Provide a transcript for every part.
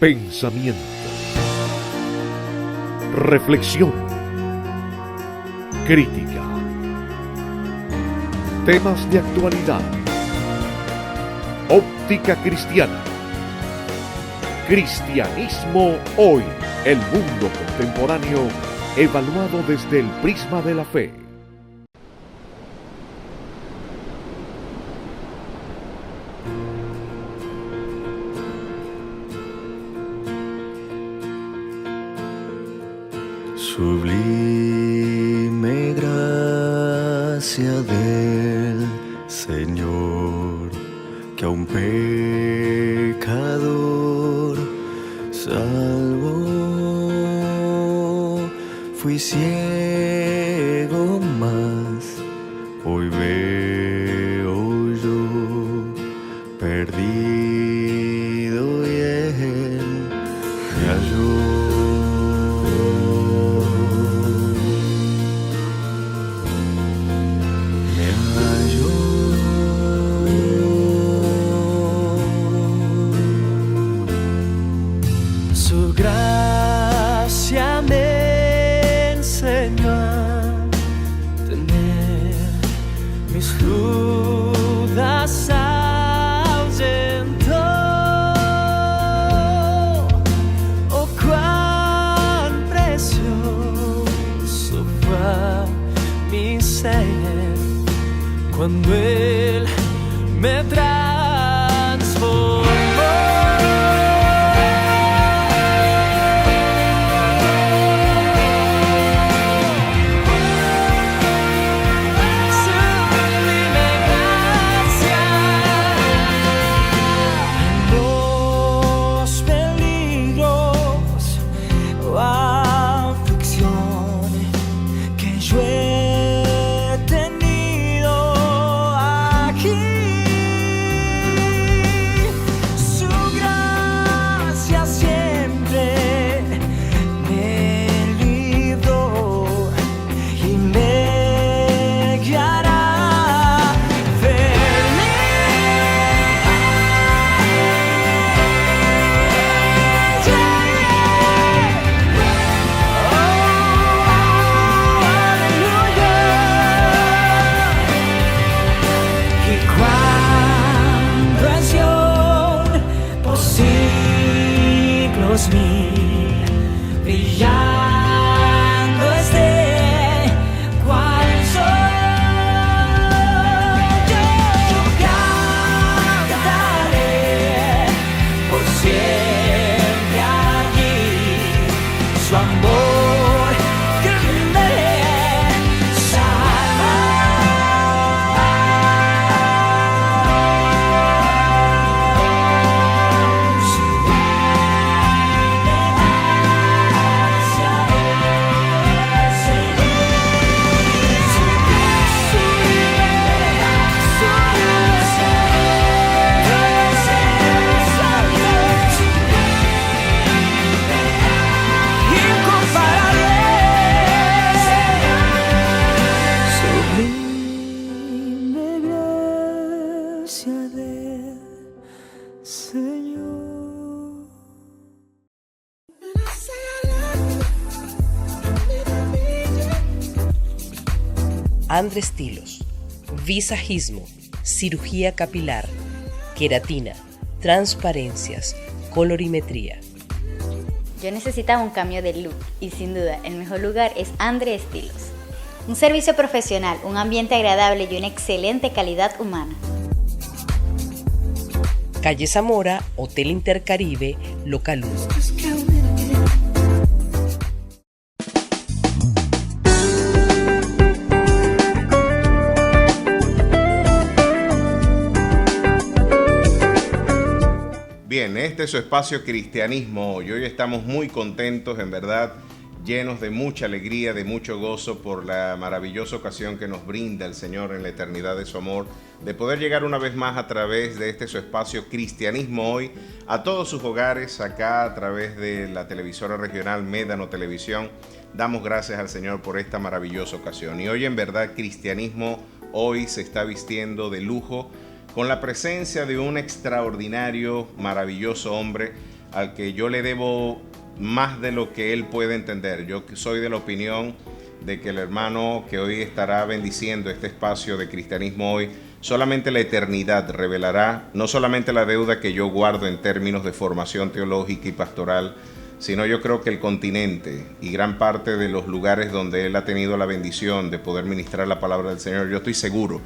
Pensamiento, reflexión, crítica, temas de actualidad, óptica cristiana, cristianismo hoy, el mundo contemporáneo evaluado desde el prisma de la fe. Sublime gracia del Señor, que a un pecador salvó. Fui ciego, mas hoy veo yo, perdido y Él me halló. Su gracia me enseñó a tener mis dudas, ahuyentó. Oh, cuán precioso fue mi ser cuando Él me transformó. Brillando este cual sol, yo cantaré por siempre allí su amor que me salva. Andrestilos, visajismo, cirugía capilar, queratina, transparencias, colorimetría. Yo necesitaba un cambio de look y sin duda el mejor lugar es Andrestilos. Un servicio profesional, un ambiente agradable y una excelente calidad humana. Calle Zamora, Hotel Intercaribe, Local 1. Bien, este es su espacio Cristianismo Hoy. Hoy estamos muy contentos, en verdad, llenos de mucha alegría, de mucho gozo por la maravillosa ocasión que nos brinda el Señor en la eternidad de su amor, de poder llegar una vez más a través de este su espacio Cristianismo Hoy a todos sus hogares, acá a través de la televisora regional Médano Televisión. Damos gracias al Señor por esta maravillosa ocasión. Y hoy, en verdad, Cristianismo Hoy se está vistiendo de lujo con la presencia de un extraordinario, maravilloso hombre al que yo le debo más de lo que él puede entender. Yo soy de la opinión de que el hermano que hoy estará bendiciendo este espacio de Cristianismo Hoy, solamente la eternidad revelará no solamente la deuda que yo guardo en términos de formación teológica y pastoral, sino yo creo que el continente y gran parte de los lugares donde él ha tenido la bendición de poder ministrar la palabra del Señor, yo estoy seguro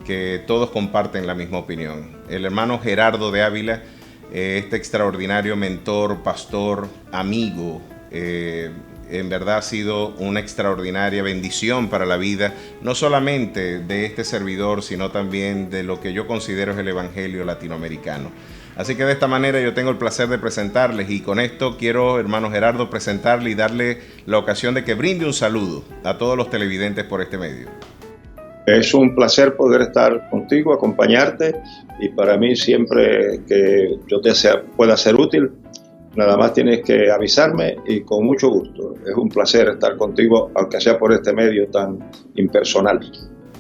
que todos comparten la misma opinión. El hermano Gerardo de Ávila, este extraordinario mentor, pastor, amigo, en verdad ha sido una extraordinaria bendición para la vida, no solamente de este servidor, sino también de lo que yo considero es el evangelio latinoamericano. Así que de esta manera yo tengo el placer de presentarles, y con esto quiero, hermano Gerardo, presentarle y darle la ocasión de que brinde un saludo a todos los televidentes por este medio. Es un placer poder estar contigo, acompañarte, y para mí siempre que yo te pueda ser útil, nada más tienes que avisarme y con mucho gusto. Es un placer estar contigo, aunque sea por este medio tan impersonal.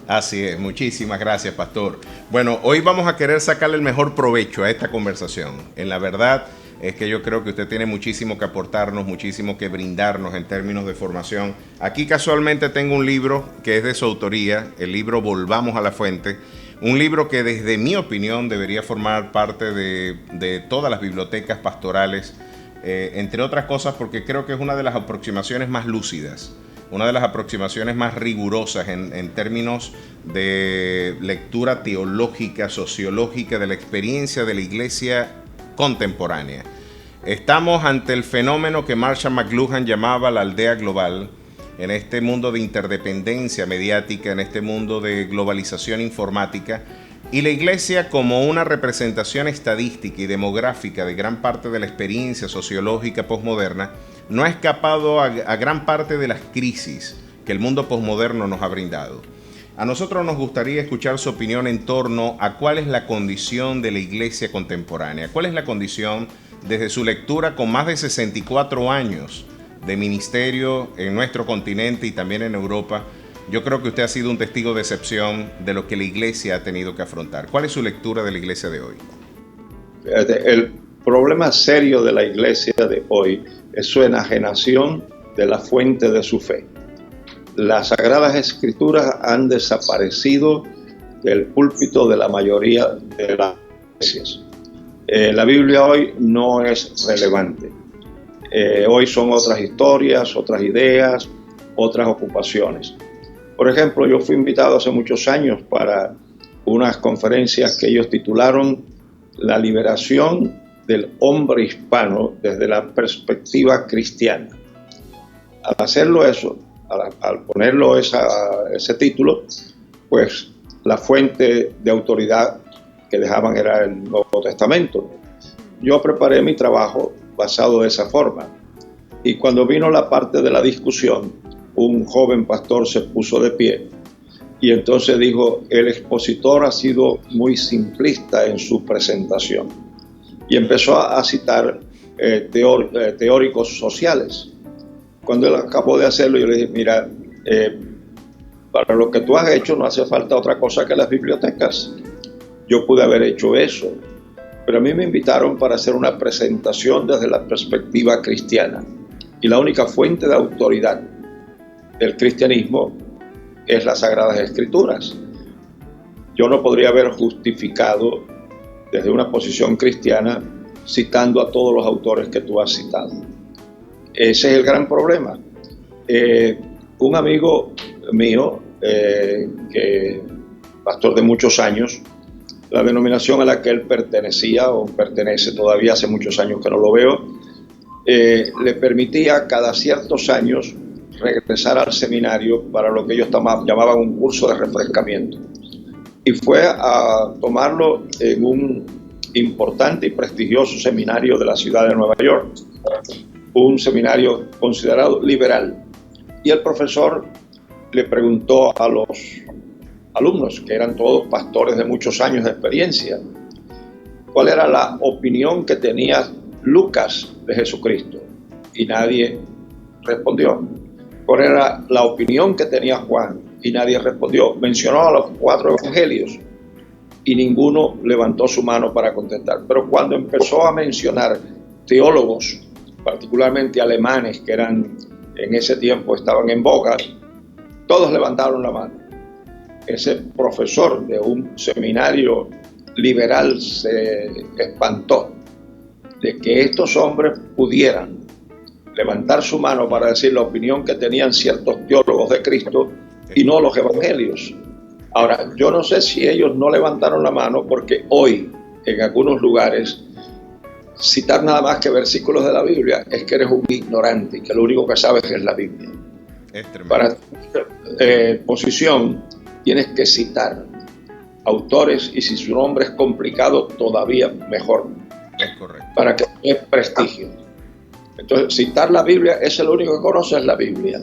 Así es, muchísimas gracias, pastor. Bueno, hoy vamos a querer sacarle el mejor provecho a esta conversación. En la verdad es que yo creo que usted tiene muchísimo que aportarnos, muchísimo que brindarnos en términos de formación. Aquí casualmente tengo un libro que es de su autoría, el libro Volvamos a la Fuente, un libro que desde mi opinión debería formar parte de todas las bibliotecas pastorales, entre otras cosas porque creo que es una de las aproximaciones más lúcidas, una de las aproximaciones más rigurosas en términos de lectura teológica, sociológica de la experiencia de la iglesia contemporánea. Estamos ante el fenómeno que Marshall McLuhan llamaba la aldea global, en este mundo de interdependencia mediática, en este mundo de globalización informática, y la iglesia como una representación estadística y demográfica de gran parte de la experiencia sociológica posmoderna, no ha escapado a gran parte de las crisis que el mundo posmoderno nos ha brindado. A nosotros nos gustaría escuchar su opinión en torno a cuál es la condición de la iglesia contemporánea, cuál es la condición desde su lectura con más de 64 años de ministerio en nuestro continente y también en Europa. Yo creo que usted ha sido un testigo de excepción de lo que la iglesia ha tenido que afrontar. ¿Cuál es su lectura de la iglesia de hoy? El problema serio de la iglesia de hoy es su enajenación de la fuente de su fe. Las Sagradas Escrituras han desaparecido del púlpito de la mayoría de las iglesias. La Biblia hoy no es relevante. Hoy son otras historias, otras ideas, otras ocupaciones. Por ejemplo, yo fui invitado hace muchos años para unas conferencias que ellos titularon La liberación del hombre hispano desde la perspectiva cristiana. Al hacerlo eso, al ponerlo ese título, pues la fuente de autoridad que dejaban era el Nuevo Testamento. Yo preparé mi trabajo basado de esa forma, y cuando vino la parte de la discusión, un joven pastor se puso de pie y entonces dijo: el expositor ha sido muy simplista en su presentación, y empezó a citar teóricos sociales. Cuando él acabó de hacerlo, yo le dije: mira, para lo que tú has hecho no hace falta otra cosa que las bibliotecas. Yo pude haber hecho eso, pero a mí me invitaron para hacer una presentación desde la perspectiva cristiana, y la única fuente de autoridad del cristianismo es las Sagradas Escrituras. Yo no podría haber justificado desde una posición cristiana citando a todos los autores que tú has citado. Ese es el gran problema. Un amigo mío, que pastor de muchos años, la denominación a la que él pertenecía o pertenece todavía, hace muchos años que no lo veo, le permitía cada ciertos años regresar al seminario para lo que ellos llamaban un curso de refrescamiento, y fue a tomarlo en un importante y prestigioso seminario de la ciudad de Nueva York, un seminario considerado liberal, y el profesor le preguntó a los alumnos, que eran todos pastores de muchos años de experiencia, cuál era la opinión que tenía Lucas de Jesucristo, y nadie respondió. ¿Cuál era la opinión que tenía Juan? Y nadie respondió. Mencionó a los 4 evangelios y ninguno levantó su mano para contestar. Pero cuando empezó a mencionar teólogos, particularmente alemanes, que eran en ese tiempo estaban en boga, todos levantaron la mano. Ese profesor de un seminario liberal se espantó de que estos hombres pudieran levantar su mano para decir la opinión que tenían ciertos teólogos de Cristo y no los evangelios. Ahora, yo no sé si ellos no levantaron la mano porque hoy, en algunos lugares, citar nada más que versículos de la Biblia es que eres un ignorante y que lo único que sabes es la Biblia. Para posición tienes que citar autores y si su nombre es complicado todavía mejor. Es correcto. Para que es prestigio. Entonces, citar la Biblia es lo único que conoce es la Biblia.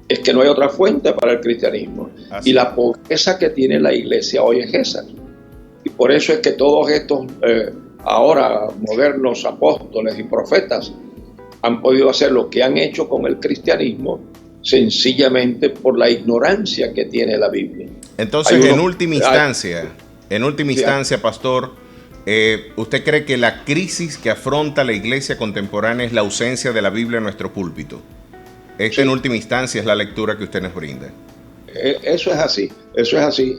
Es que no hay otra fuente para el cristianismo. Así. Y la pobreza que tiene la iglesia hoy es esa. Y por eso es que todos estos ahora modernos apóstoles y profetas han podido hacer lo que han hecho con el cristianismo sencillamente por la ignorancia que tiene la Biblia. Entonces, en última instancia, pastor, ¿usted cree que la crisis que afronta la iglesia contemporánea es la ausencia de la Biblia en nuestro púlpito? Esta en última instancia es la lectura que usted nos brinda. Eso es así,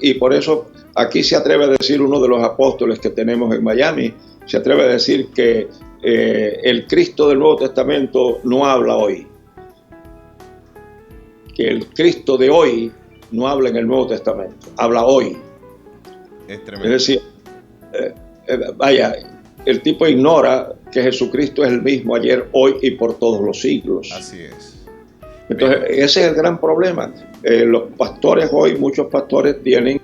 y por eso aquí se atreve a decir uno de los apóstoles que tenemos en Miami, se atreve a decir que el Cristo del Nuevo Testamento no habla hoy, que el Cristo de hoy no habla en el Nuevo Testamento, habla hoy. Es tremendo. Es decir, el tipo ignora que Jesucristo es el mismo ayer, hoy y por todos los siglos. Así es. Entonces, ese es el gran problema. Los pastores hoy, muchos pastores tienen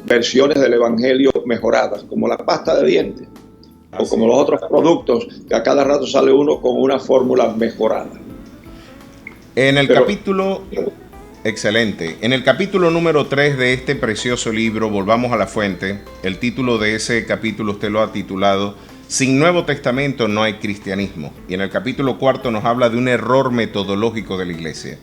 versiones del Evangelio mejoradas, como la pasta de dientes, o como los otros productos, que a cada rato sale uno con una fórmula mejorada. Excelente. En el capítulo número 3 de este precioso libro, Volvamos a la Fuente, el título de ese capítulo usted lo ha titulado Sin Nuevo Testamento no hay cristianismo. Y en el capítulo 4 nos habla de un error metodológico de la iglesia.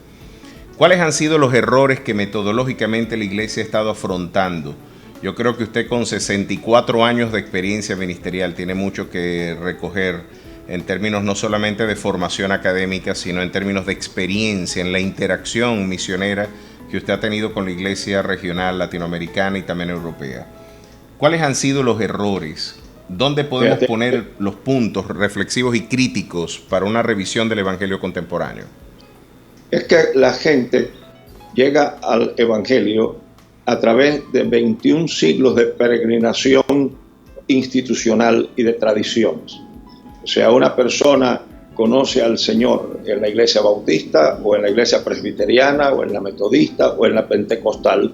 ¿Cuáles han sido los errores que metodológicamente la iglesia ha estado afrontando? Yo creo que usted con 64 años de experiencia ministerial tiene mucho que recoger en términos no solamente de formación académica, sino en términos de experiencia en la interacción misionera que usted ha tenido con la iglesia regional latinoamericana y también europea. ¿Cuáles han sido los errores? ¿Dónde podemos poner los puntos reflexivos y críticos para una revisión del evangelio contemporáneo? Es que la gente llega al evangelio a través de 21 siglos de peregrinación institucional y de tradiciones. O sea, una persona conoce al Señor en la iglesia bautista, o en la iglesia presbiteriana, o en la metodista, o en la pentecostal,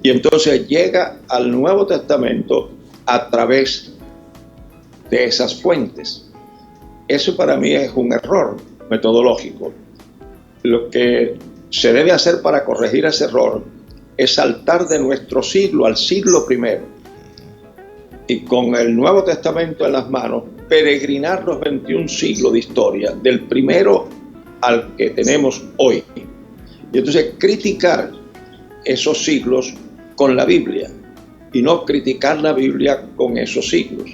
y entonces llega al Nuevo Testamento a través de esas fuentes. Eso para mí es un error metodológico. Lo que se debe hacer para corregir ese error es saltar de nuestro siglo al siglo primero y con el Nuevo Testamento en las manos peregrinar los 21 siglos de historia, del primero al que tenemos hoy. Y entonces criticar esos siglos con la Biblia y no criticar la Biblia con esos siglos.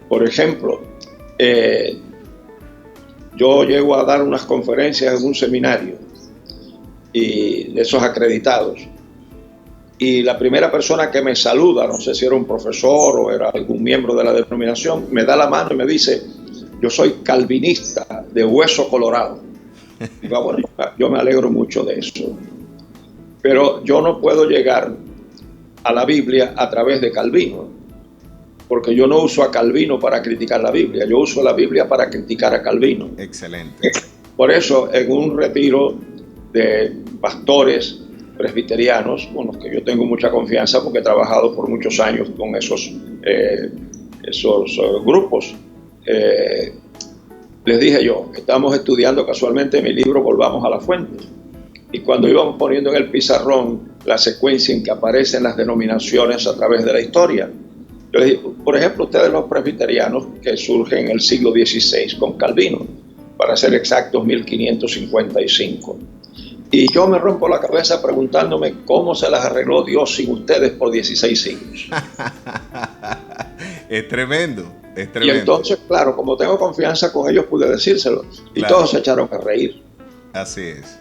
Por ejemplo, yo llego a dar unas conferencias en un seminario y de esos acreditados. Y la primera persona que me saluda, no sé si era un profesor o era algún miembro de la denominación, me da la mano y me dice: yo soy calvinista de hueso colorado. Y bueno, yo me alegro mucho de eso. Pero yo no puedo llegar a la Biblia a través de Calvino, porque yo no uso a Calvino para criticar la Biblia, yo uso la Biblia para criticar a Calvino. Excelente. Por eso, en un retiro de pastores presbiterianos, con los que yo tengo mucha confianza porque he trabajado por muchos años con esos grupos, les dije yo, estamos estudiando casualmente mi libro Volvamos a la Fuente, y cuando íbamos poniendo en el pizarrón la secuencia en que aparecen las denominaciones a través de la historia, yo les dije, por ejemplo, ustedes los presbiterianos que surgen en el siglo XVI con Calvino, para ser exactos 1555. Y yo me rompo la cabeza preguntándome cómo se las arregló Dios sin ustedes por 16 siglos. Es tremendo. Es Y tremendo. entonces, claro, como tengo confianza con ellos, pude decírselo. Y Claro. todos se echaron a reír. Así es.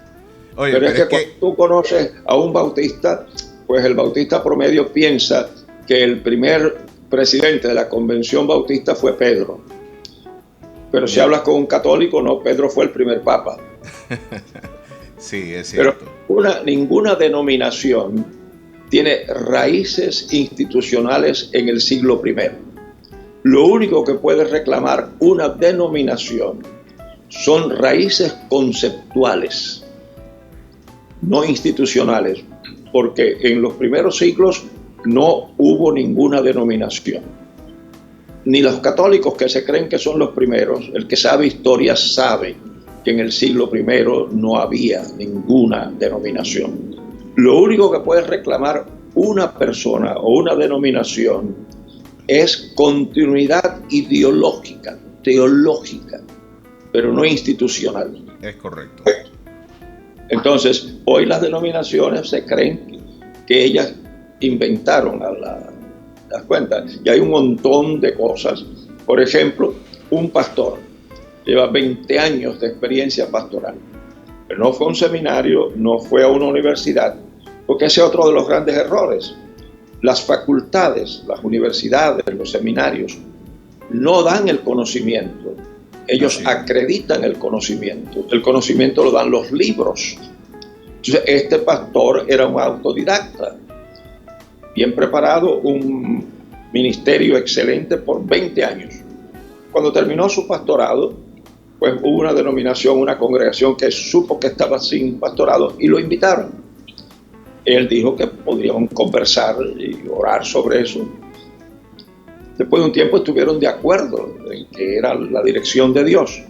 Oye, Pero es que cuando tú conoces a un bautista, pues el bautista promedio piensa que el primer presidente de la convención bautista fue Pedro. Pero si hablas con un católico, no, Pedro fue el primer papa. sí, es Pero cierto. ninguna denominación tiene raíces institucionales en el siglo I. Lo único que puede reclamar una denominación son raíces conceptuales, no institucionales, porque en los primeros siglos no hubo ninguna denominación. Ni los católicos, que se creen que son los primeros, el que sabe historia sabe que en el siglo I no había ninguna denominación. Lo único que puede reclamar una persona o una denominación es continuidad ideológica, teológica, pero no institucional. Es correcto. Entonces, hoy las denominaciones se creen que ellas inventaron las cuentas. Y hay un montón de cosas. Por ejemplo, un pastor lleva 20 años de experiencia pastoral, pero no fue a un seminario, no fue a una universidad, porque ese es otro de los grandes errores. Las facultades, las universidades, los seminarios, no dan el conocimiento. Ellos acreditan el conocimiento. El conocimiento lo dan los libros. Entonces, este pastor era un autodidacta, bien preparado, un ministerio excelente por 20 años. Cuando terminó su pastorado, pues hubo una denominación, una congregación que supo que estaba sin pastorado y lo invitaron. Él dijo que podían conversar y orar sobre eso. Después de un tiempo estuvieron de acuerdo en que era la dirección de Dios,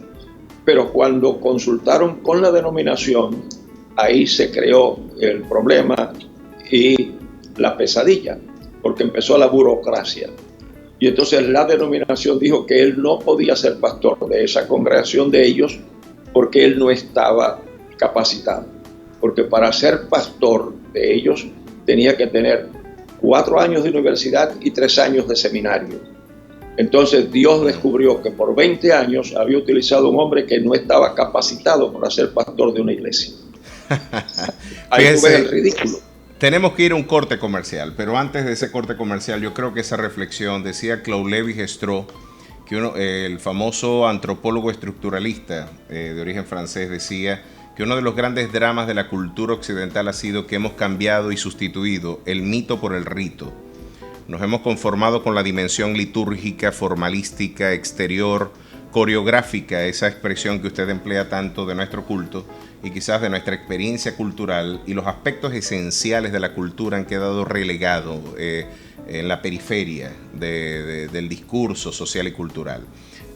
pero cuando consultaron con la denominación, ahí se creó el problema y la pesadilla, porque empezó la burocracia. Y entonces la denominación dijo que él no podía ser pastor de esa congregación de ellos porque él no estaba capacitado. Porque para ser pastor de ellos tenía que tener 4 años de universidad y 3 años de seminario. Entonces Dios descubrió que por 20 años había utilizado un hombre que no estaba capacitado para ser pastor de una iglesia. Ahí tú ves el ridículo. Tenemos que ir a un corte comercial, pero antes de ese corte comercial, yo creo que esa reflexión, decía Claude Lévi-Strauss, que el famoso antropólogo estructuralista de origen francés, decía que uno de los grandes dramas de la cultura occidental ha sido que hemos cambiado y sustituido el mito por el rito. Nos hemos conformado con la dimensión litúrgica, formalística, exterior, coreográfica, esa expresión que usted emplea tanto de nuestro culto y quizás de nuestra experiencia cultural, y los aspectos esenciales de la cultura han quedado relegados en la periferia del discurso social y cultural.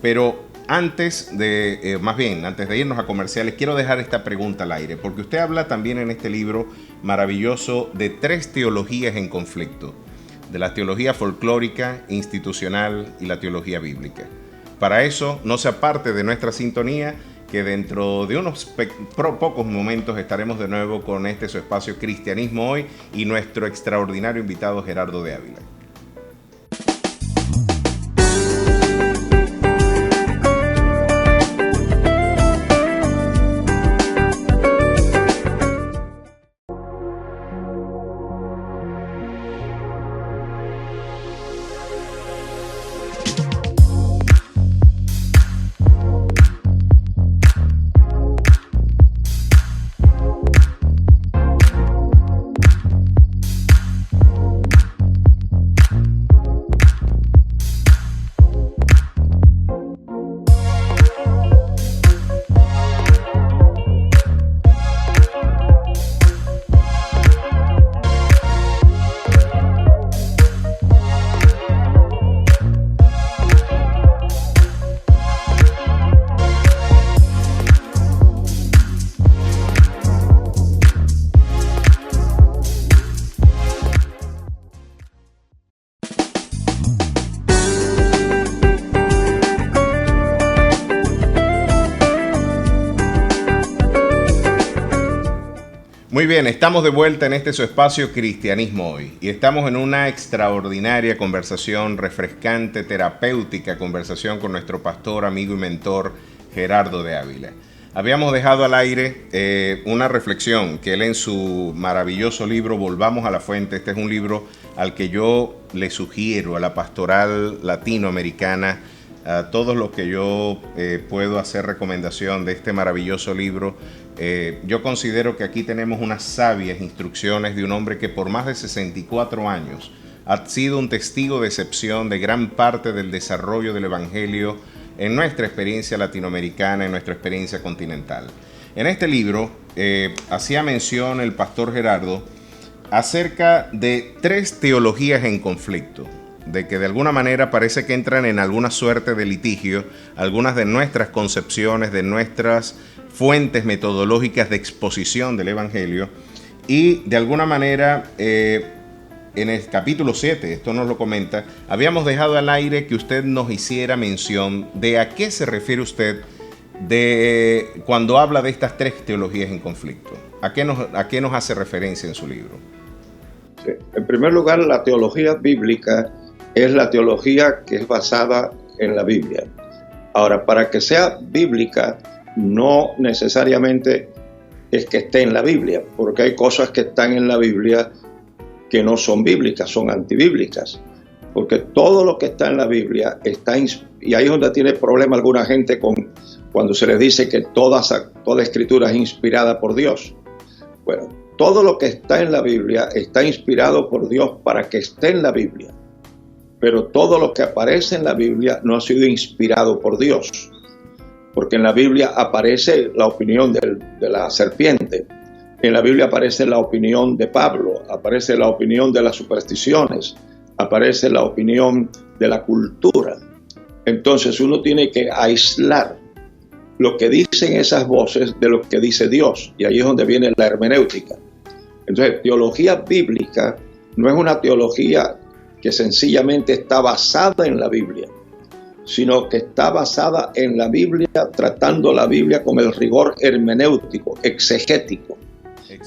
Pero antes de irnos a comerciales, quiero dejar esta pregunta al aire, porque usted habla también en este libro maravilloso de 3 teologías en conflicto, de la teología folclórica, institucional y la teología bíblica. Para eso, no se aparte de nuestra sintonía, que dentro de unos pocos momentos estaremos de nuevo con su espacio Cristianismo Hoy y nuestro extraordinario invitado Gerardo de Ávila. Muy bien, estamos de vuelta en este su espacio Cristianismo Hoy y estamos en una extraordinaria conversación refrescante, terapéutica conversación con nuestro pastor, amigo y mentor Gerardo de Ávila. Habíamos dejado al aire una reflexión que él en su maravilloso libro Volvamos a la Fuente, este es un libro al que yo le sugiero a la pastoral latinoamericana, a todos los que yo puedo hacer recomendación de este maravilloso libro. Yo considero que aquí tenemos unas sabias instrucciones de un hombre que por más de 64 años ha sido un testigo de excepción de gran parte del desarrollo del Evangelio en nuestra experiencia latinoamericana, en nuestra experiencia continental. En este libro hacía mención el pastor Gerardo acerca de 3 teologías en conflicto, de que de alguna manera parece que entran en alguna suerte de litigio, algunas de nuestras concepciones, de nuestras fuentes metodológicas de exposición del Evangelio, y de alguna manera en el capítulo 7, esto nos lo comenta, habíamos dejado al aire que usted nos hiciera mención de a qué se refiere usted cuando habla de estas 3 teologías en conflicto. ¿A qué nos hace referencia en su libro? Sí. En primer lugar, la teología bíblica es la teología que es basada en la Biblia. Ahora, para que sea bíblica, no necesariamente es que esté en la Biblia, porque hay cosas que están en la Biblia que no son bíblicas, son antibíblicas, porque todo lo que está en la Biblia está, y ahí es donde tiene problema alguna gente cuando se les dice que toda escritura es inspirada por Dios. Bueno, todo lo que está en la Biblia está inspirado por Dios para que esté en la Biblia, pero todo lo que aparece en la Biblia no ha sido inspirado por Dios, porque en la Biblia aparece la opinión de la serpiente, en la Biblia aparece la opinión de Pablo, aparece la opinión de las supersticiones, aparece la opinión de la cultura. Entonces uno tiene que aislar lo que dicen esas voces de lo que dice Dios, y ahí es donde viene la hermenéutica. Entonces, teología bíblica no es una teología que sencillamente está basada en la Biblia, sino que está basada en la Biblia, tratando la Biblia con el rigor hermenéutico, exegético.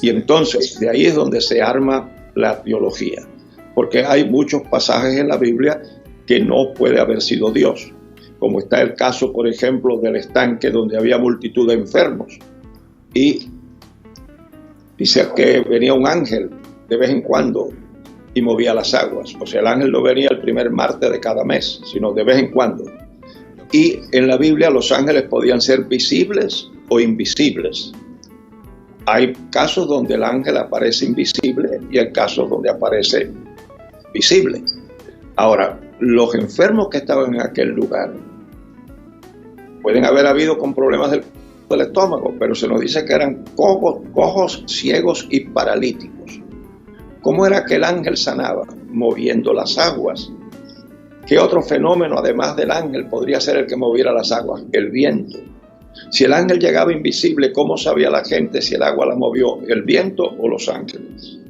Y entonces, de ahí es donde se arma la teología, porque hay muchos pasajes en la Biblia que no puede haber sido Dios, como está el caso, por ejemplo, del estanque donde había multitud de enfermos, y dice que venía un ángel de vez en cuando y movía las aguas. O sea, el ángel no venía el primer martes de cada mes, sino de vez en cuando. Y en la Biblia los ángeles podían ser visibles o invisibles. Hay casos donde el ángel aparece invisible y hay casos donde aparece visible. Ahora, los enfermos que estaban en aquel lugar pueden haber habido con problemas del estómago, pero se nos dice que eran cojos, ciegos y paralíticos. ¿Cómo era que el ángel sanaba? Moviendo las aguas. ¿Qué otro fenómeno, además del ángel, podría ser el que moviera las aguas? El viento. Si el ángel llegaba invisible, ¿cómo sabía la gente si el agua la movió el viento o los ángeles?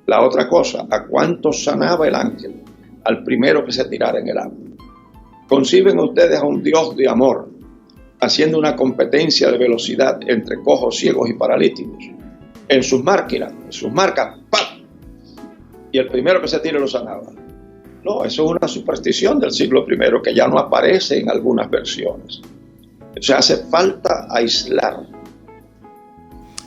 La otra cosa, ¿a cuántos sanaba el ángel? Al primero que se tirara en el agua. Conciben ustedes a un Dios de amor haciendo una competencia de velocidad entre cojos, ciegos y paralíticos. En sus marcas, ¡pam! Y el primero que se tire lo sanaba. No, eso es una superstición del siglo I que ya no aparece en algunas versiones. O sea, hace falta aislar.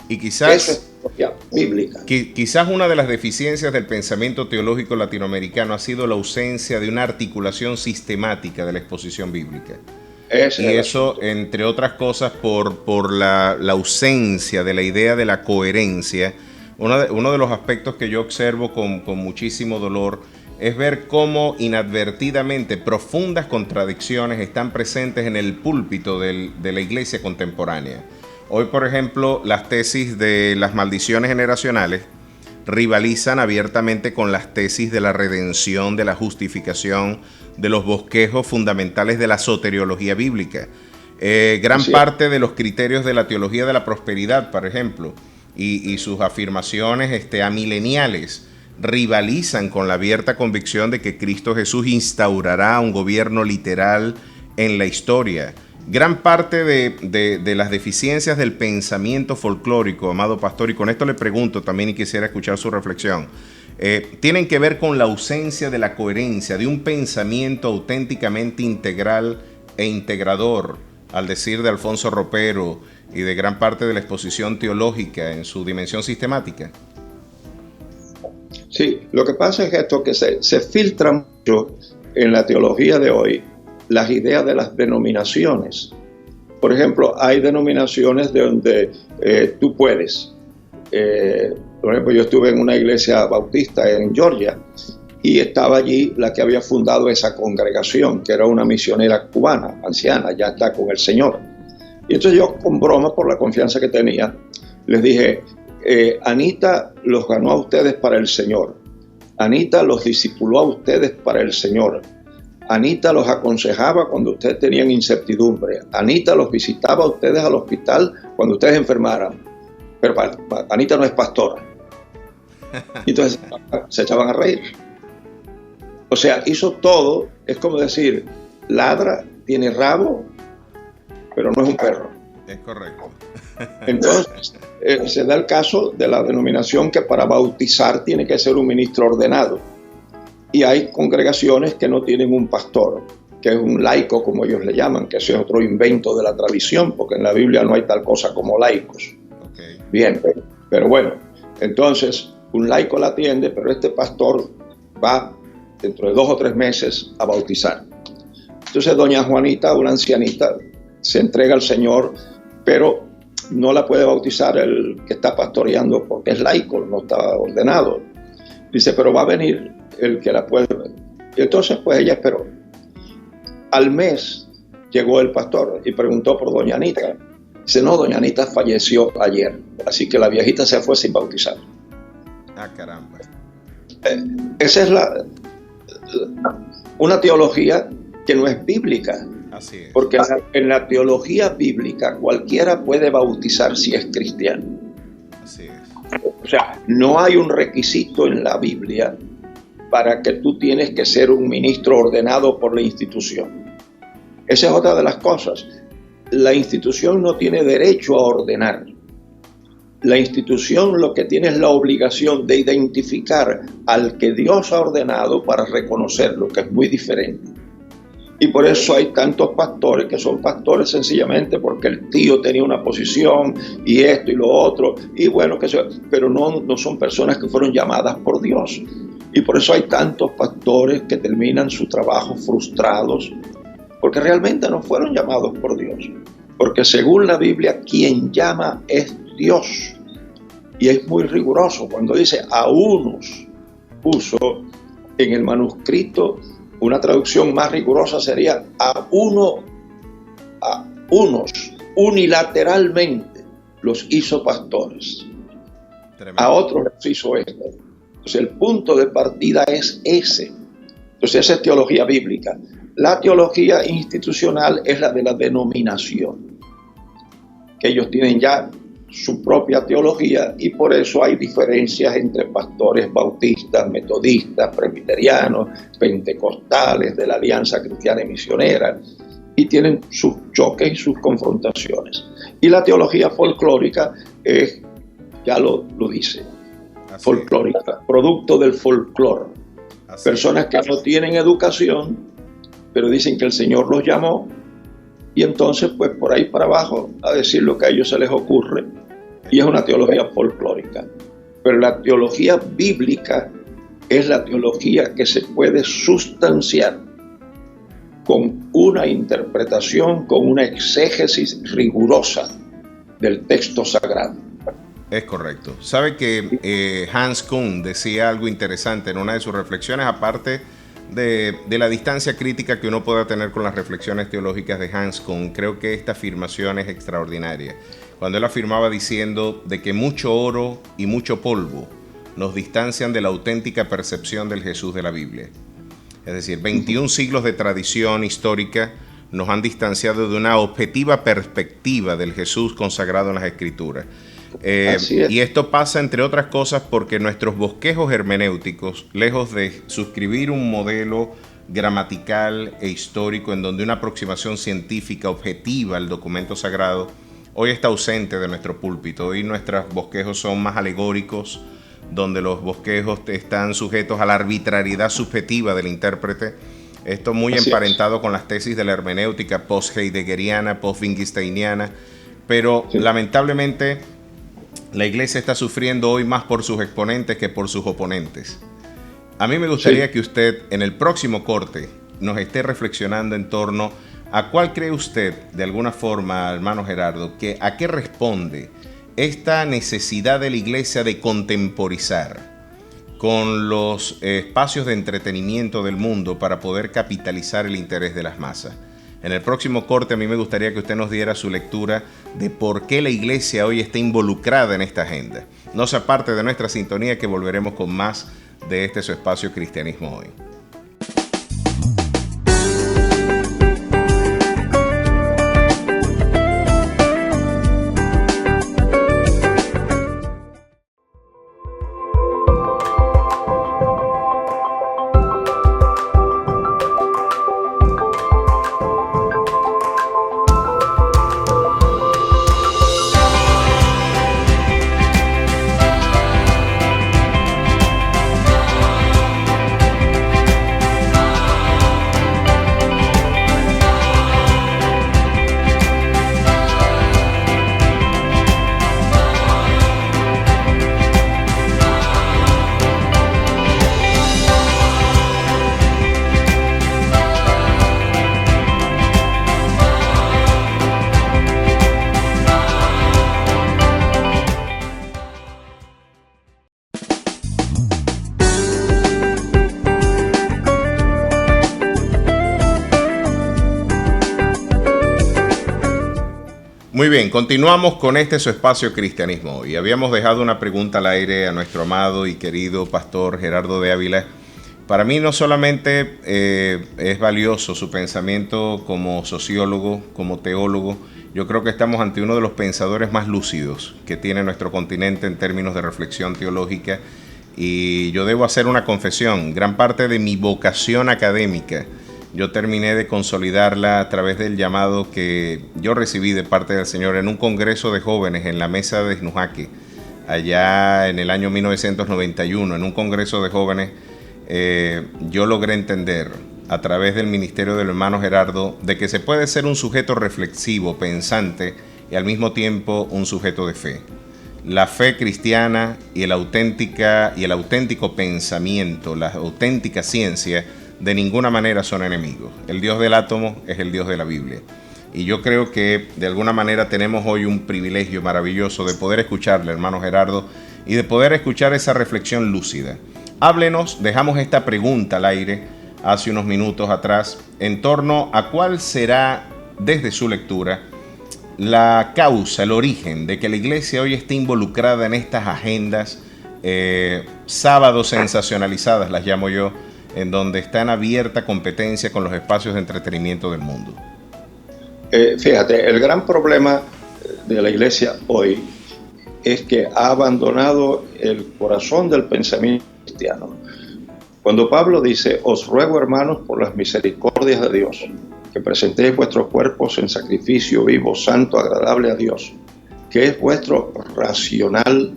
Y quizás, eso es teología bíblica. Quizás una de las deficiencias del pensamiento teológico latinoamericano ha sido la ausencia de una articulación sistemática de la exposición bíblica. Y eso, entre otras cosas, por la ausencia de la idea de la coherencia. Uno de los aspectos que yo observo con muchísimo dolor es ver cómo inadvertidamente profundas contradicciones están presentes en el púlpito de la iglesia contemporánea. Hoy, por ejemplo, las tesis de las maldiciones generacionales rivalizan abiertamente con las tesis de la redención, de la justificación, de los bosquejos fundamentales de la soteriología bíblica. Gran parte de los criterios de la teología de la prosperidad, por ejemplo, y sus afirmaciones amileniales rivalizan con la abierta convicción de que Cristo Jesús instaurará un gobierno literal en la historia gran parte de las deficiencias del pensamiento folclórico, amado pastor, y con esto le pregunto también y quisiera escuchar su reflexión, tienen que ver con la ausencia de la coherencia, de un pensamiento auténticamente integral e integrador, al decir de Alfonso Ropero y de gran parte de la exposición teológica en su dimensión sistemática. Sí, lo que pasa es esto, que se filtra mucho en la teología de hoy las ideas de las denominaciones. Por ejemplo, hay denominaciones de donde tú puedes. Por ejemplo, yo estuve en una iglesia bautista en Georgia y estaba allí la que había fundado esa congregación, que era una misionera cubana, anciana, ya está con el Señor. Y entonces yo, con broma, por la confianza que tenía, les dije, Anita los ganó a ustedes para el Señor. Anita los discipuló a ustedes para el Señor. Anita los aconsejaba cuando ustedes tenían incertidumbre. Anita los visitaba a ustedes al hospital cuando ustedes enfermaran. Pero Anita no es pastora. Y entonces se echaban a reír. O sea, hizo todo, es como decir, ladra, tiene rabo, pero no es un perro. Es correcto. Entonces, se da el caso de la denominación que para bautizar tiene que ser un ministro ordenado. Y hay congregaciones que no tienen un pastor, que es un laico, como ellos le llaman, que ese es otro invento de la tradición, porque en la Biblia no hay tal cosa como laicos. Okay. Bien, pero bueno, entonces un laico la atiende, pero este pastor va dentro de 2 o 3 meses a bautizar. Entonces doña Juanita, una ancianita, se entrega al Señor, pero no la puede bautizar el que está pastoreando porque es laico, no está ordenado. Dice, pero va a venir el que la puede. Y entonces pues ella esperó. Al mes llegó el pastor y preguntó por doña Anita. Dice, no, doña Anita falleció ayer, así que la viejita se fue sin bautizar. Ah, caramba. Esa es una teología que no es bíblica. Así es. Porque en la teología bíblica cualquiera puede bautizar si es cristiano. Así es. O sea, no hay un requisito en la Biblia para que tú tienes que ser un ministro ordenado por la institución. Esa es otra de las cosas. La institución no tiene derecho a ordenar. La institución lo que tiene es la obligación de identificar al que Dios ha ordenado para reconocerlo, que es muy diferente. Y por eso hay tantos pastores que son pastores sencillamente porque el tío tenía una posición y esto y lo otro, y bueno, pero no son personas que fueron llamadas por Dios. Y por eso hay tantos pastores que terminan su trabajo frustrados, porque realmente no fueron llamados por Dios. Porque según la Biblia, quien llama es Dios. Y es muy riguroso cuando dice a unos, puso en el manuscrito. Una traducción más rigurosa sería a unos, unilateralmente los hizo pastores. Tremendo. A otros los hizo esto. Entonces el punto de partida es ese. Entonces esa es teología bíblica. La teología institucional es la de la denominación. Que ellos tienen ya su propia teología y por eso hay diferencias entre pastores bautistas, metodistas, presbiterianos, pentecostales, de la Alianza Cristiana y Misionera, y tienen sus choques y sus confrontaciones. Y la teología folclórica es, ya lo dice, así folclórica, producto del folclore. Personas que no tienen educación, pero dicen que el Señor los llamó, y entonces pues por ahí para abajo a decir lo que a ellos se les ocurre, y es una teología folclórica. Pero la teología bíblica es la teología que se puede sustanciar con una interpretación, con una exégesis rigurosa del texto sagrado. Es correcto. Sabe que Hans Kuhn decía algo interesante en una de sus reflexiones, aparte de la distancia crítica que uno pueda tener con las reflexiones teológicas de Hans Kuhn. Creo que esta afirmación es extraordinaria. Cuando él afirmaba diciendo de que mucho oro y mucho polvo nos distancian de la auténtica percepción del Jesús de la Biblia. Es decir, 21 siglos de tradición histórica nos han distanciado de una objetiva perspectiva del Jesús consagrado en las Escrituras. Y esto pasa, entre otras cosas, porque nuestros bosquejos hermenéuticos, lejos de suscribir un modelo gramatical e histórico, en donde una aproximación científica objetiva al documento sagrado hoy está ausente de nuestro púlpito. Hoy nuestros bosquejos son más alegóricos, donde los bosquejos están sujetos a la arbitrariedad subjetiva del intérprete. Esto muy Así emparentado con las tesis de la hermenéutica post-heideggeriana, post-wittgensteiniana, pero lamentablemente la iglesia está sufriendo hoy más por sus exponentes que por sus oponentes. A mí me gustaría que usted en el próximo corte nos esté reflexionando en torno a cuál cree usted, de alguna forma, hermano Gerardo, que a qué responde esta necesidad de la iglesia de contemporizar con los espacios de entretenimiento del mundo para poder capitalizar el interés de las masas. En el próximo corte a mí me gustaría que usted nos diera su lectura de por qué la iglesia hoy está involucrada en esta agenda. No se aparte de nuestra sintonía, que volveremos con más de su espacio Cristianismo Hoy. Muy bien, continuamos con su espacio Cristianismo Hoy. Habíamos dejado una pregunta al aire a nuestro amado y querido pastor Gerardo de Ávila. Para mí no solamente es valioso su pensamiento como sociólogo, como teólogo. Yo creo que estamos ante uno de los pensadores más lúcidos que tiene nuestro continente en términos de reflexión teológica. Y yo debo hacer una confesión. Gran parte de mi vocación académica yo terminé de consolidarla a través del llamado que yo recibí de parte del Señor en un congreso de jóvenes en la mesa de Esnujaque, allá en el año 1991. En un congreso de jóvenes yo logré entender a través del ministerio del hermano Gerardo de que se puede ser un sujeto reflexivo, pensante y al mismo tiempo un sujeto de fe. La fe cristiana y el auténtico pensamiento, la auténtica ciencia, de ninguna manera son enemigos. El Dios del átomo es el Dios de la Biblia. Y yo creo que de alguna manera tenemos hoy un privilegio maravilloso de poder escucharle, hermano Gerardo, y de poder escuchar esa reflexión lúcida. Háblenos, dejamos esta pregunta al aire hace unos minutos atrás, en torno a cuál será, desde su lectura, la causa, el origen de que la iglesia hoy esté involucrada en estas agendas sábados sensacionalizadas, las llamo yo, en donde está en abierta competencia con los espacios de entretenimiento del mundo. Fíjate, el gran problema de la iglesia hoy es que ha abandonado el corazón del pensamiento cristiano. Cuando Pablo dice: os ruego, hermanos, por las misericordias de Dios, que presentéis vuestros cuerpos en sacrificio vivo, santo, agradable a Dios, que es vuestro racional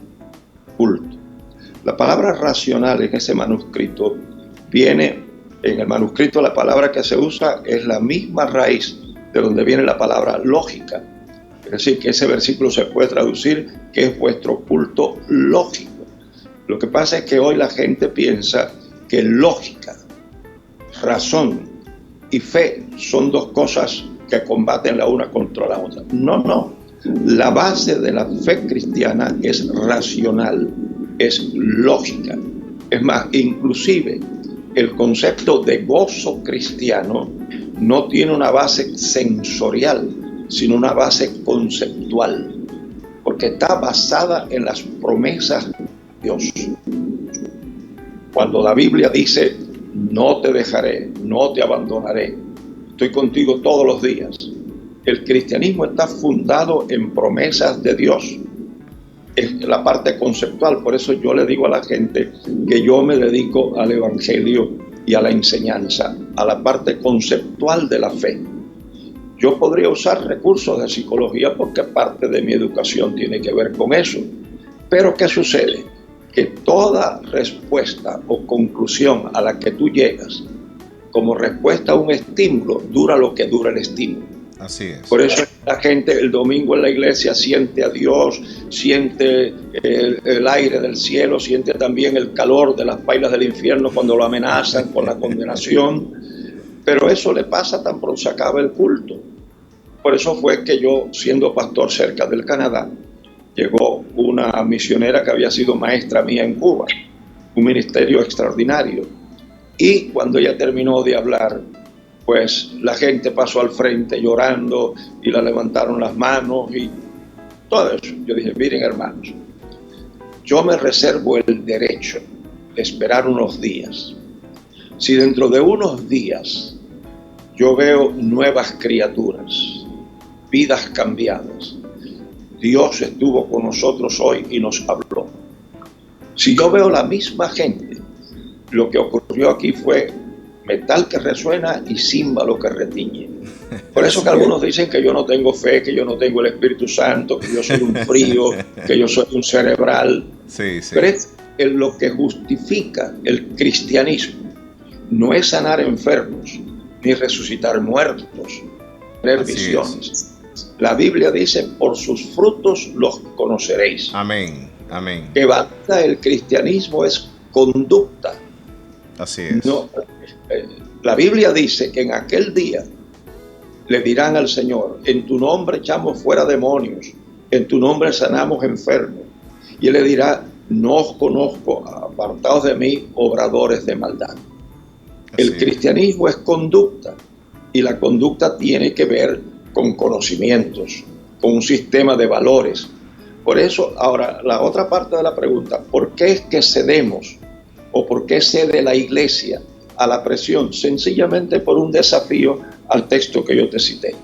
culto. La palabra racional en ese manuscrito viene, en el manuscrito la palabra que se usa es la misma raíz de donde viene la palabra lógica. Es decir, que ese versículo se puede traducir que es vuestro culto lógico. Lo que pasa es que hoy la gente piensa que lógica, razón y fe son dos cosas que combaten la una contra la otra. No. La base de la fe cristiana es racional, es lógica. Es más, inclusive el concepto de gozo cristiano no tiene una base sensorial, sino una base conceptual, porque está basada en las promesas de Dios. Cuando la Biblia dice: no te dejaré, no te abandonaré, estoy contigo todos los días, el cristianismo está fundado en promesas de Dios. Es la parte conceptual. Por eso yo le digo a la gente que yo me dedico al evangelio y a la enseñanza, a la parte conceptual de la fe. Yo podría usar recursos de psicología porque parte de mi educación tiene que ver con eso. Pero ¿qué sucede? Que toda respuesta o conclusión a la que tú llegas como respuesta a un estímulo dura lo que dura el estímulo. Así es. Por eso la gente el domingo en la iglesia siente a Dios, siente el aire del cielo, siente también el calor de las pailas del infierno cuando lo amenazan con la condenación. Pero eso le pasa tan pronto se acaba el culto. Por eso fue que yo, siendo pastor cerca del Canadá, llegó una misionera que había sido maestra mía en Cuba, un ministerio extraordinario. Y cuando ella terminó de hablar, pues la gente pasó al frente llorando y la levantaron las manos y todo eso. Yo dije, miren hermanos, yo me reservo el derecho de esperar unos días. Si dentro de unos días yo veo nuevas criaturas, vidas cambiadas, Dios estuvo con nosotros hoy y nos habló. Si yo veo la misma gente, lo que ocurrió aquí fue metal que resuena y címbalo que retiñe. Por eso que algunos dicen que yo no tengo fe, que yo no tengo el Espíritu Santo, que yo soy un frío, que yo soy un cerebral. Sí, sí. Pero es lo que justifica el cristianismo. No es sanar enfermos, ni resucitar muertos, tener visiones. La Biblia dice, por sus frutos los conoceréis. Amén, amén. Que valida el cristianismo es conducta. Así es. No, la Biblia dice que en aquel día le dirán al Señor, en tu nombre echamos fuera demonios, en tu nombre sanamos enfermos. Y Él le dirá, no os conozco, apartaos de mí, obradores de maldad. El cristianismo es conducta, y la conducta tiene que ver con conocimientos, con un sistema de valores. Por eso, ahora, la otra parte de la pregunta, ¿por qué es que cedemos o por qué cede la iglesia a la presión? Sencillamente por un desafío al texto que yo te cité.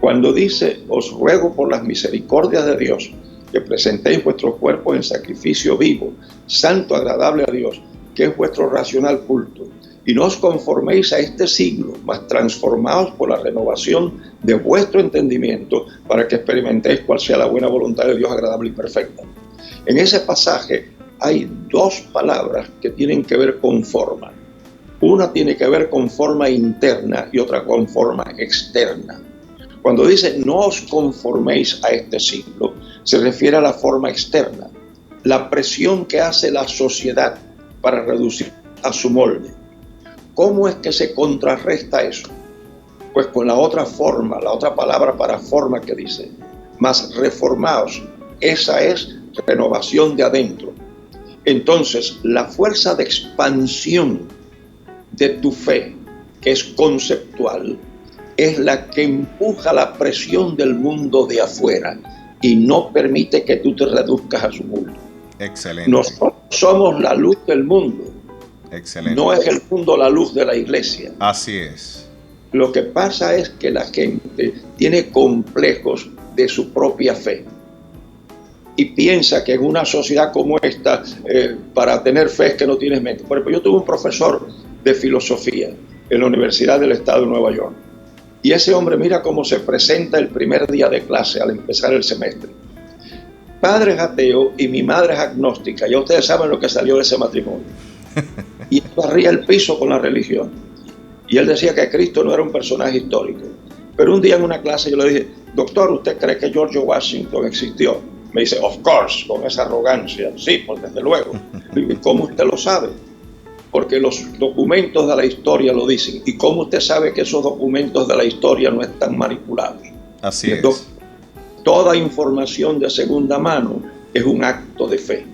Cuando dice, os ruego por las misericordias de Dios, que presentéis vuestros cuerpos en sacrificio vivo, santo, agradable a Dios, que es vuestro racional culto. Y no os conforméis a este siglo, mas transformaos por la renovación de vuestro entendimiento, para que experimentéis cuál sea la buena voluntad de Dios agradable y perfecta. En ese pasaje hay dos palabras que tienen que ver con forma. Una tiene que ver con forma interna y otra con forma externa. Cuando dice no os conforméis a este siglo, se refiere a la forma externa, la presión que hace la sociedad para reducir a su molde. ¿Cómo es que se contrarresta eso? Pues con la otra forma, la otra palabra para forma que dice, más reformaos. Esa es renovación de adentro. Entonces, la fuerza de expansión de tu fe, que es conceptual, es la que empuja la presión del mundo de afuera y no permite que tú te reduzcas a su mundo. Excelente. Nosotros somos la luz del mundo. Excelente. No es el mundo la luz de la iglesia. Así es. Lo que pasa es que la gente tiene complejos de su propia fe y piensa que en una sociedad como esta, para tener fe es que no tienes mente. Por ejemplo, yo tuve un profesor de filosofía en la Universidad del Estado de Nueva York, y ese hombre, mira cómo se presenta el primer día de clase al empezar el semestre. Padre es ateo y mi madre es agnóstica. Ya ustedes saben lo que salió de ese matrimonio. Y él barría el piso con la religión. Y él decía que Cristo no era un personaje histórico. Pero un día en una clase yo le dije, doctor, ¿usted cree que George Washington existió? Me dice, of course, con esa arrogancia. Sí, pues desde luego. ¿Y cómo usted lo sabe? Porque los documentos de la historia lo dicen. ¿Y cómo usted sabe que esos documentos de la historia no están manipulados? Así es. Toda información de segunda mano es un acto de fe.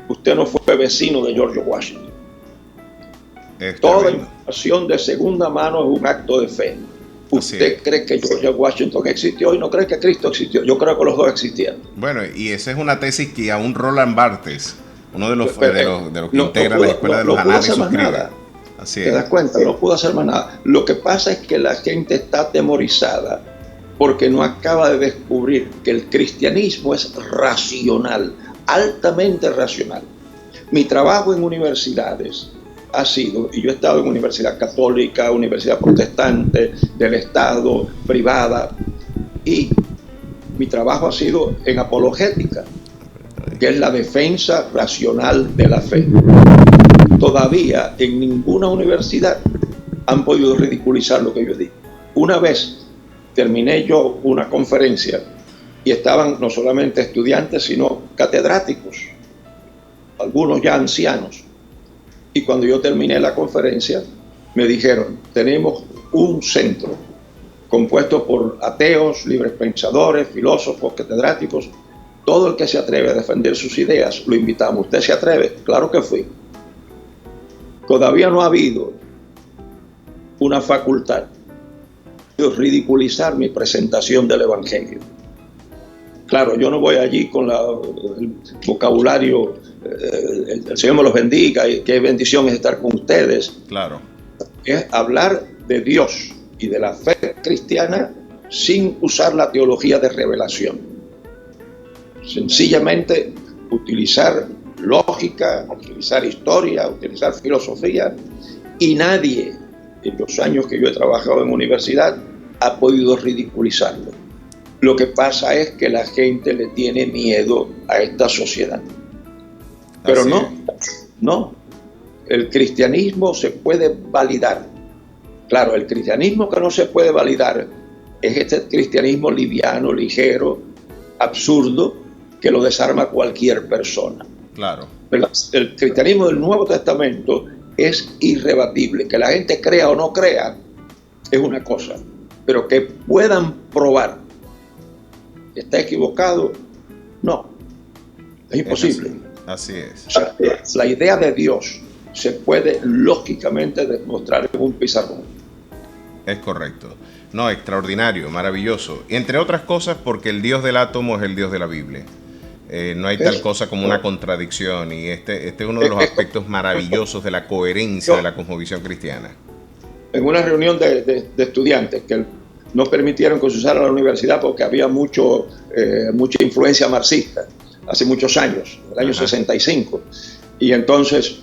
Usted no fue vecino de George Washington. Toda información de segunda mano es un acto de fe. ¿Usted cree que George Washington existió y no cree que Cristo existió? Yo creo que los dos existieron. Bueno, y esa es una tesis que aún Roland Barthes, uno de los que integra la escuela de los análisis, suscribe. Así es. ¿Te das cuenta? No pudo hacer más nada. Lo que pasa es que la gente está atemorizada porque no acaba de descubrir que el cristianismo es racional, altamente racional. Mi trabajo en universidades ha sido, y yo he estado en universidad católica, universidad protestante, del Estado, privada, y mi trabajo ha sido en apologética, que es la defensa racional de la fe. Todavía en ninguna universidad han podido ridiculizar lo que yo digo. Una vez terminé yo una conferencia y estaban no solamente estudiantes, sino catedráticos, algunos ya ancianos. Y cuando yo terminé la conferencia, me dijeron, tenemos un centro compuesto por ateos, libres pensadores, filósofos, catedráticos. Todo el que se atreve a defender sus ideas, lo invitamos. ¿Usted se atreve? Claro que fui. Todavía no ha habido una facultad de ridiculizar mi presentación del Evangelio. Claro, yo no voy allí con el vocabulario, el Señor me los bendiga y qué bendición es estar con ustedes. Claro. Es hablar de Dios y de la fe cristiana sin usar la teología de revelación. Sencillamente utilizar lógica, utilizar historia, utilizar filosofía, y nadie en los años que yo he trabajado en universidad ha podido ridiculizarlo. Lo que pasa es que la gente le tiene miedo a esta sociedad. Pero no, el cristianismo se puede validar. Claro, el cristianismo que no se puede validar es este cristianismo liviano, ligero, absurdo, que lo desarma cualquier persona. Claro. Pero el cristianismo del Nuevo Testamento es irrebatible. Que la gente crea o no crea es una cosa, pero que puedan probar que está equivocado, no. Es imposible. Así es. O sea, la idea de Dios se puede lógicamente demostrar en un pizarrón. Es correcto. No, extraordinario, maravilloso. Y entre otras cosas porque el Dios del átomo es el Dios de la Biblia. No hay tal cosa como una contradicción, y este es uno de los aspectos maravillosos de la coherencia de la cosmovisión cristiana. En una reunión de estudiantes que no permitieron que se usara la universidad porque había mucha influencia marxista, hace muchos años, el año 65. Y entonces,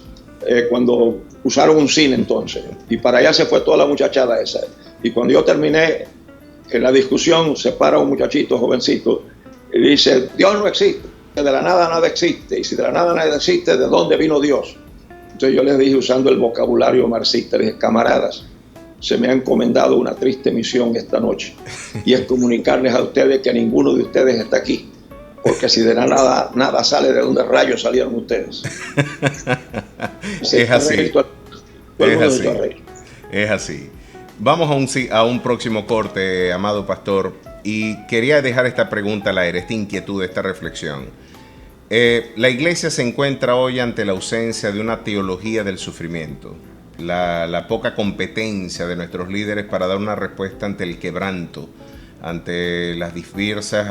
cuando usaron un cine entonces, y para allá se fue toda la muchachada esa. Y cuando yo terminé en la discusión, se para un muchachito jovencito y dice, Dios no existe, de la nada nada existe, y si de la nada nada existe, ¿de dónde vino Dios? Entonces yo les dije, usando el vocabulario marxista, les dije, camaradas, se me ha encomendado una triste misión esta noche, y es comunicarles a ustedes que ninguno de ustedes está aquí, porque si de la nada nada sale, ¿de dónde rayos salieron ustedes? Es así. Es así. Vamos a un próximo corte, amado pastor, y quería dejar esta pregunta al aire, esta inquietud, esta reflexión. La iglesia se encuentra hoy ante la ausencia de una teología del sufrimiento, la poca competencia de nuestros líderes para dar una respuesta ante el quebranto, ante las diversas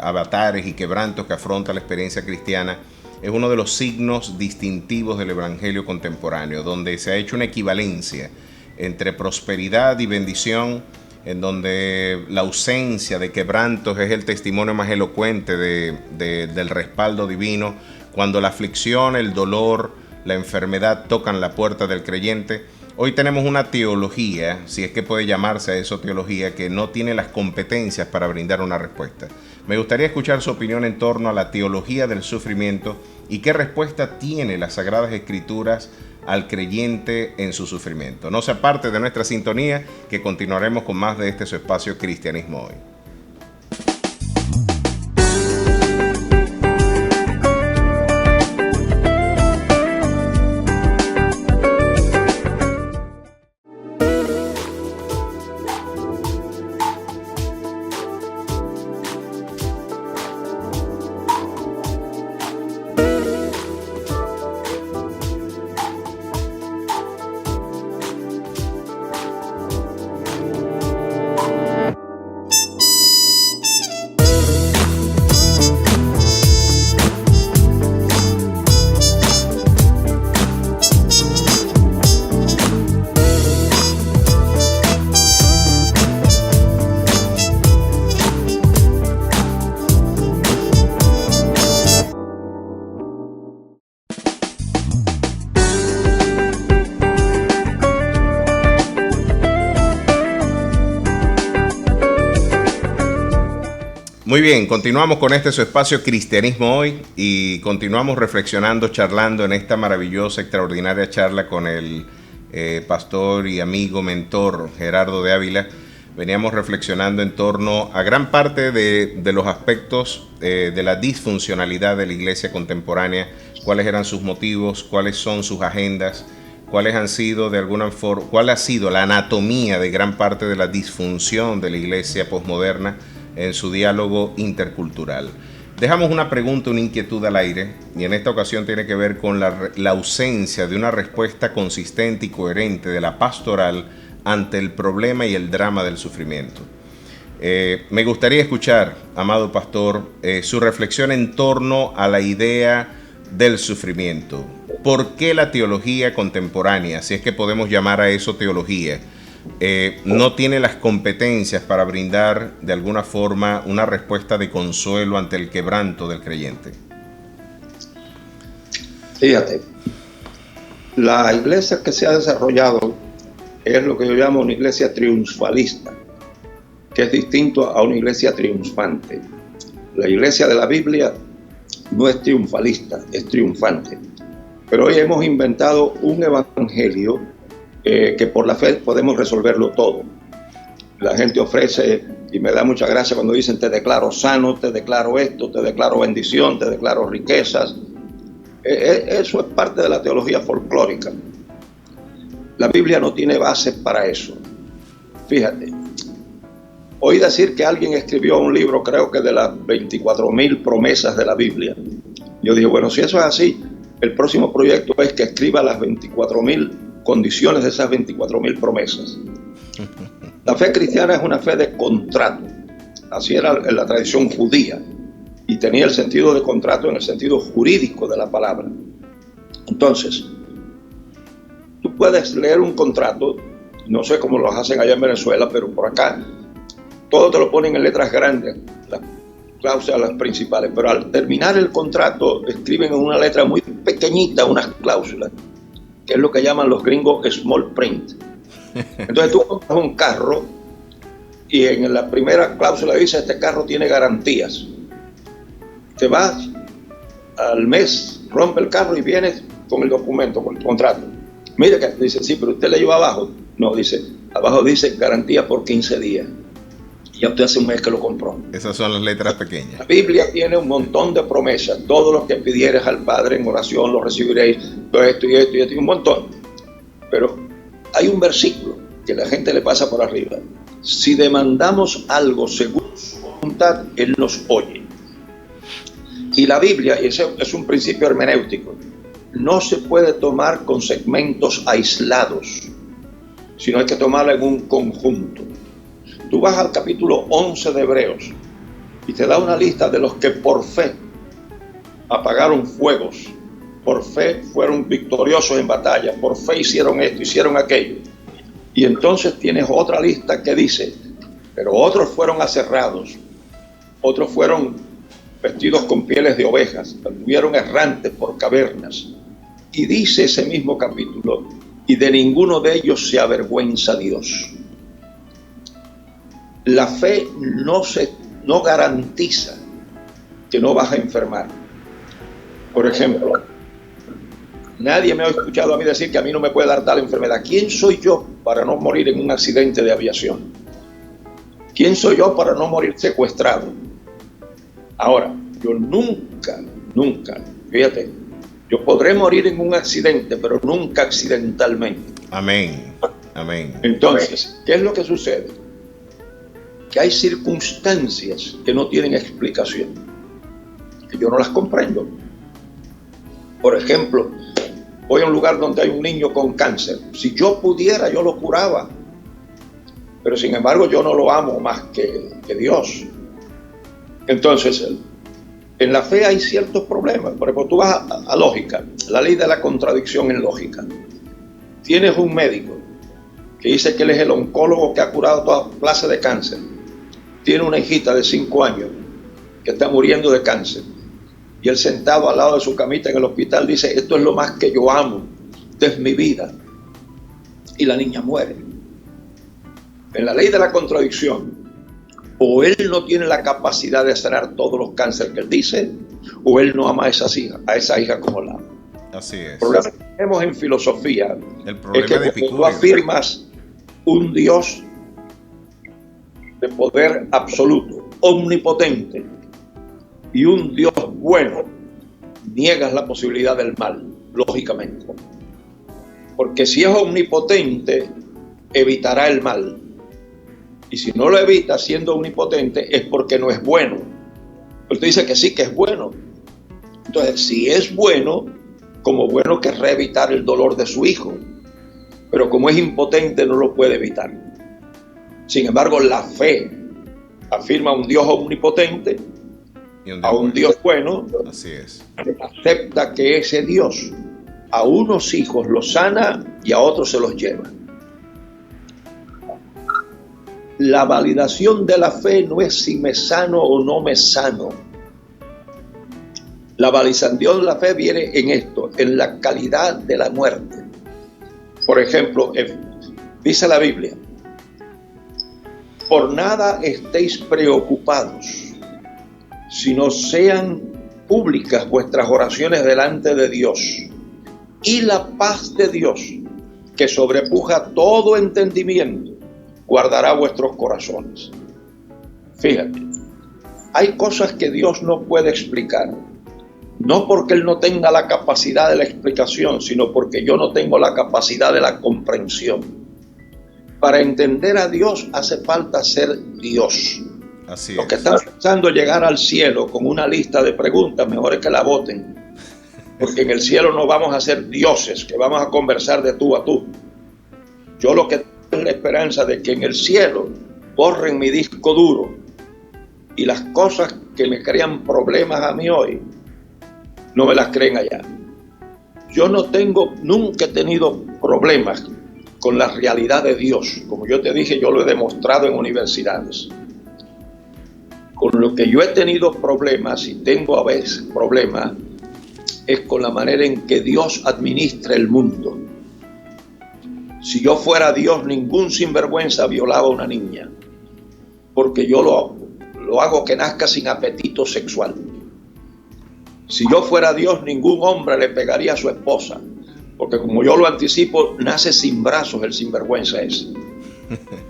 avatares y quebrantos que afronta la experiencia cristiana. Es uno de los signos distintivos del evangelio contemporáneo, donde se ha hecho una equivalencia entre prosperidad y bendición, en donde la ausencia de quebrantos es el testimonio más elocuente del respaldo divino. Cuando la aflicción, el dolor, la enfermedad tocan la puerta del creyente, hoy tenemos una teología, si es que puede llamarse a eso teología, que no tiene las competencias para brindar una respuesta. Me gustaría escuchar su opinión en torno a la teología del sufrimiento y qué respuesta tiene las Sagradas Escrituras al creyente en su sufrimiento. No se aparte de nuestra sintonía, que continuaremos con más de su espacio Cristianismo Hoy. Muy bien, continuamos con su espacio Cristianismo Hoy y continuamos reflexionando, charlando en esta maravillosa, extraordinaria charla con el pastor y amigo, mentor Gerardo de Ávila. Veníamos reflexionando en torno a gran parte de los aspectos de la disfuncionalidad de la iglesia contemporánea, cuáles eran sus motivos, cuáles son sus agendas, cuáles han sido de alguna forma, cuál ha sido la anatomía de gran parte de la disfunción de la iglesia posmoderna en su diálogo intercultural. Dejamos una pregunta, una inquietud al aire, y en esta ocasión tiene que ver con la ausencia de una respuesta consistente y coherente de la pastoral ante el problema y el drama del sufrimiento. Me gustaría escuchar, amado pastor, su reflexión en torno a la idea del sufrimiento. ¿Por qué la teología contemporánea, si es que podemos llamar a eso teología, no tiene las competencias para brindar de alguna forma una respuesta de consuelo ante el quebranto del creyente? Fíjate, la iglesia que se ha desarrollado es lo que yo llamo una iglesia triunfalista, que es distinto a una iglesia triunfante. La iglesia de la Biblia no es triunfalista, es triunfante. Pero hoy hemos inventado un evangelio que por la fe podemos resolverlo todo. La gente ofrece, y me da mucha gracia cuando dicen: te declaro sano, te declaro esto, te declaro bendición, te declaro riquezas. Eso es parte de la teología folclórica. La Biblia no tiene bases para eso. Fíjate, oí decir que alguien escribió un libro, creo que de las 24,000 promesas de la Biblia. Yo dije, bueno, si eso es así, el próximo proyecto es que escriba las 24,000 condiciones de esas 24,000 promesas. La fe cristiana es una fe de contrato. Así era en la tradición judía, y tenía el sentido de contrato en el sentido jurídico de la palabra. Entonces, tú puedes leer un contrato, no sé cómo lo hacen allá en Venezuela, pero por acá todo te lo ponen en letras grandes, las cláusulas, las principales, pero al terminar el contrato escriben en una letra muy pequeñita unas cláusulas, que es lo que llaman los gringos small print. Entonces tú compras un carro y en la primera cláusula dice: este carro tiene garantías. Te vas al mes, rompe el carro y vienes con el documento, con el contrato. Mira que dice: sí, pero usted leyó abajo. No, dice, abajo dice garantía por 15 días. Y ya usted hace un mes que lo compró. Esas son las letras pequeñas. La Biblia tiene un montón de promesas. Todo lo que pidieres al Padre en oración lo recibiréis. Todo esto y esto y esto y un montón. Pero hay un versículo que la gente le pasa por arriba. Si demandamos algo según su voluntad, Él nos oye. Y la Biblia, y ese es un principio hermenéutico, no se puede tomar con segmentos aislados, sino hay que tomarla en un conjunto. Tú vas al capítulo 11 de Hebreos y te da una lista de los que por fe apagaron fuegos, por fe fueron victoriosos en batalla, por fe hicieron esto, hicieron aquello. Y entonces tienes otra lista que dice: pero otros fueron aserrados, otros fueron vestidos con pieles de ovejas, anduvieron errantes por cavernas. Y dice ese mismo capítulo: y de ninguno de ellos se avergüenza Dios. La fe no garantiza que no vas a enfermar. Por ejemplo, nadie me ha escuchado a mí decir que a mí no me puede dar tal enfermedad. ¿Quién soy yo para no morir en un accidente de aviación? ¿Quién soy yo para no morir secuestrado? Ahora, yo nunca, fíjate, yo podré morir en un accidente, pero nunca accidentalmente. Amén, amén. Entonces, ¿qué es lo que sucede? Que hay circunstancias que no tienen explicación, que yo no las comprendo. Por ejemplo, voy a un lugar donde hay un niño con cáncer. Si yo pudiera, yo lo curaba. Pero sin embargo, yo no lo amo más que Dios. Entonces, en la fe hay ciertos problemas. Por ejemplo, tú vas a lógica, la ley de la contradicción en lógica. Tienes un médico que dice que él es el oncólogo que ha curado toda clase de cáncer. Tiene una hijita de 5 años que está muriendo de cáncer. Y él, sentado al lado de su camita en el hospital, dice: esto es lo más que yo amo, esta es mi vida. Y la niña muere. En la ley de la contradicción, O él no tiene la capacidad de sanar todos los cánceres que él dice, o él no ama a esa hija como la ama. Así es. El problema que tenemos en filosofía El problema es que de cuando tú Epicurio. afirmas un Dios de poder absoluto, omnipotente, y un Dios bueno, niegas la posibilidad del mal, lógicamente. Porque si es omnipotente, evitará el mal. Y si no lo evita siendo omnipotente, es porque no es bueno. Usted dice que sí, que es bueno. Entonces, si es bueno, como bueno querrá evitar el dolor de su hijo. Pero como es impotente, no lo puede evitar. Sin embargo, la fe afirma a un Dios omnipotente, a un Dios bueno. Así es. Acepta que ese Dios a unos hijos los sana y a otros se los lleva. La validación de la fe no es si me sano o no me sano. La validación de la fe viene en esto, en la calidad de la muerte. Por ejemplo, dice la Biblia: por nada estéis preocupados, sino sean públicas vuestras oraciones delante de Dios, y la paz de Dios, que sobrepuja todo entendimiento, guardará vuestros corazones. Fíjate, hay cosas que Dios no puede explicar, no porque Él no tenga la capacidad de la explicación, sino porque yo no tengo la capacidad de la comprensión. Para entender a Dios hace falta ser Dios. Así Los es. que están pensando llegar al cielo con una lista de preguntas, mejor es que la voten. Porque en el cielo no vamos a ser dioses, que vamos a conversar de tú a tú. Yo lo que tengo es la esperanza de que en el cielo borren mi disco duro y las cosas que me crean problemas a mí hoy, no me las creen allá. Yo nunca he tenido problemas con la realidad de Dios. Como yo te dije, yo lo he demostrado en universidades. Con lo que yo he tenido problemas y tengo a veces problemas es con la manera en que Dios administra el mundo. Si yo fuera Dios, ningún sinvergüenza violaba a una niña, porque yo lo hago que nazca sin apetito sexual. Si yo fuera Dios, ningún hombre le pegaría a su esposa, porque como yo lo anticipo, nace sin brazos el sinvergüenza ese.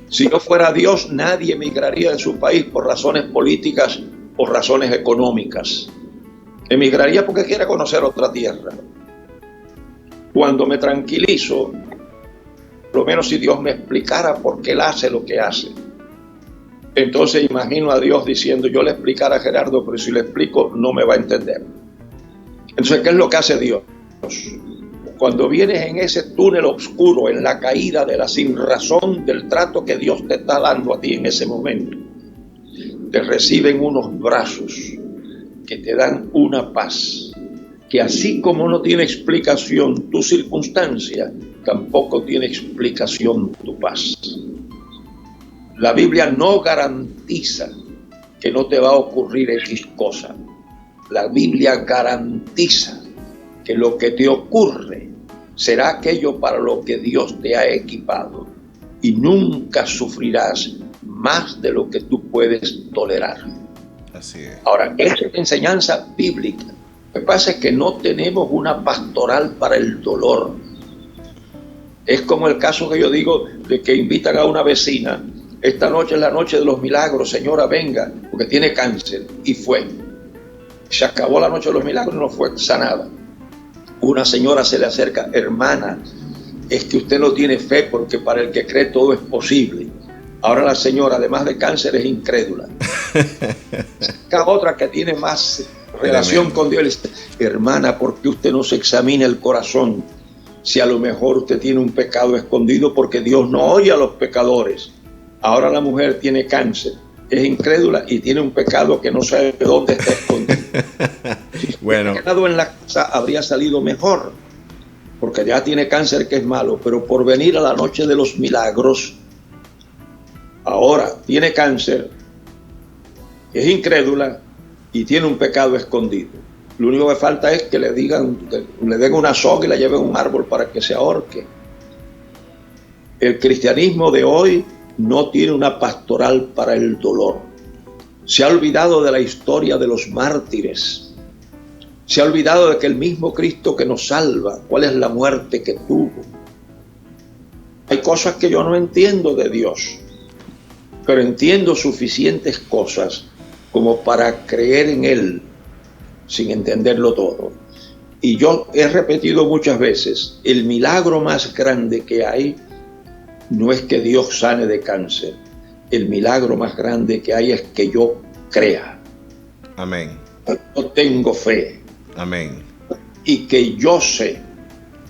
Si yo fuera Dios, nadie emigraría de su país por razones políticas o razones económicas. Emigraría porque quiere conocer otra tierra. Cuando me tranquilizo, por lo menos si Dios me explicara por qué Él hace lo que hace, entonces imagino a Dios diciendo: yo le explicara a Gerardo, pero si le explico no me va a entender. Entonces, ¿qué es lo que hace Dios? Cuando vienes en ese túnel oscuro, en la caída de la sinrazón del trato que Dios te está dando a ti en ese momento, te reciben unos brazos que te dan una paz, que así como no tiene explicación tu circunstancia, tampoco tiene explicación tu paz. La Biblia no garantiza que no te va a ocurrir X cosa. La Biblia garantiza que lo que te ocurre será aquello para lo que Dios te ha equipado y nunca sufrirás más de lo que tú puedes tolerar. Así es. Ahora, esa es enseñanza bíblica. Lo que pasa es que no tenemos una pastoral para el dolor. Es como el caso que yo digo de que invitan a una vecina: esta noche es la noche de los milagros, señora, venga, porque tiene cáncer. Y fue. Se acabó la noche de los milagros y no fue sanada. Una señora se le acerca: hermana, es que usted no tiene fe, porque para el que cree todo es posible. Ahora la señora, además de cáncer, es incrédula. Cada otra que tiene más relación con Dios, le dice: hermana, ¿por qué usted no se examina el corazón? Si a lo mejor usted tiene un pecado escondido, porque Dios no oye a los pecadores. Ahora la mujer tiene cáncer, es incrédula y tiene un pecado que no sabe de dónde está escondido. Si Bueno, hubiera quedado en la casa, habría salido mejor, porque ya tiene cáncer, que es malo, pero por venir a la noche de los milagros, ahora tiene cáncer, es incrédula y tiene un pecado escondido. Lo único que falta es que le den una soga y la lleven a un árbol para que se ahorque. El cristianismo de hoy no tiene una pastoral para el dolor. Se ha olvidado de la historia de los mártires. Se ha olvidado de que el mismo Cristo que nos salva, cuál es la muerte que tuvo. Hay cosas que yo no entiendo de Dios, pero entiendo suficientes cosas como para creer en Él sin entenderlo todo. Y yo he repetido muchas veces, el milagro más grande que hay no es que Dios sane de cáncer. El milagro más grande que hay es que yo crea. Amén. Yo tengo fe. Amén. Y que yo sé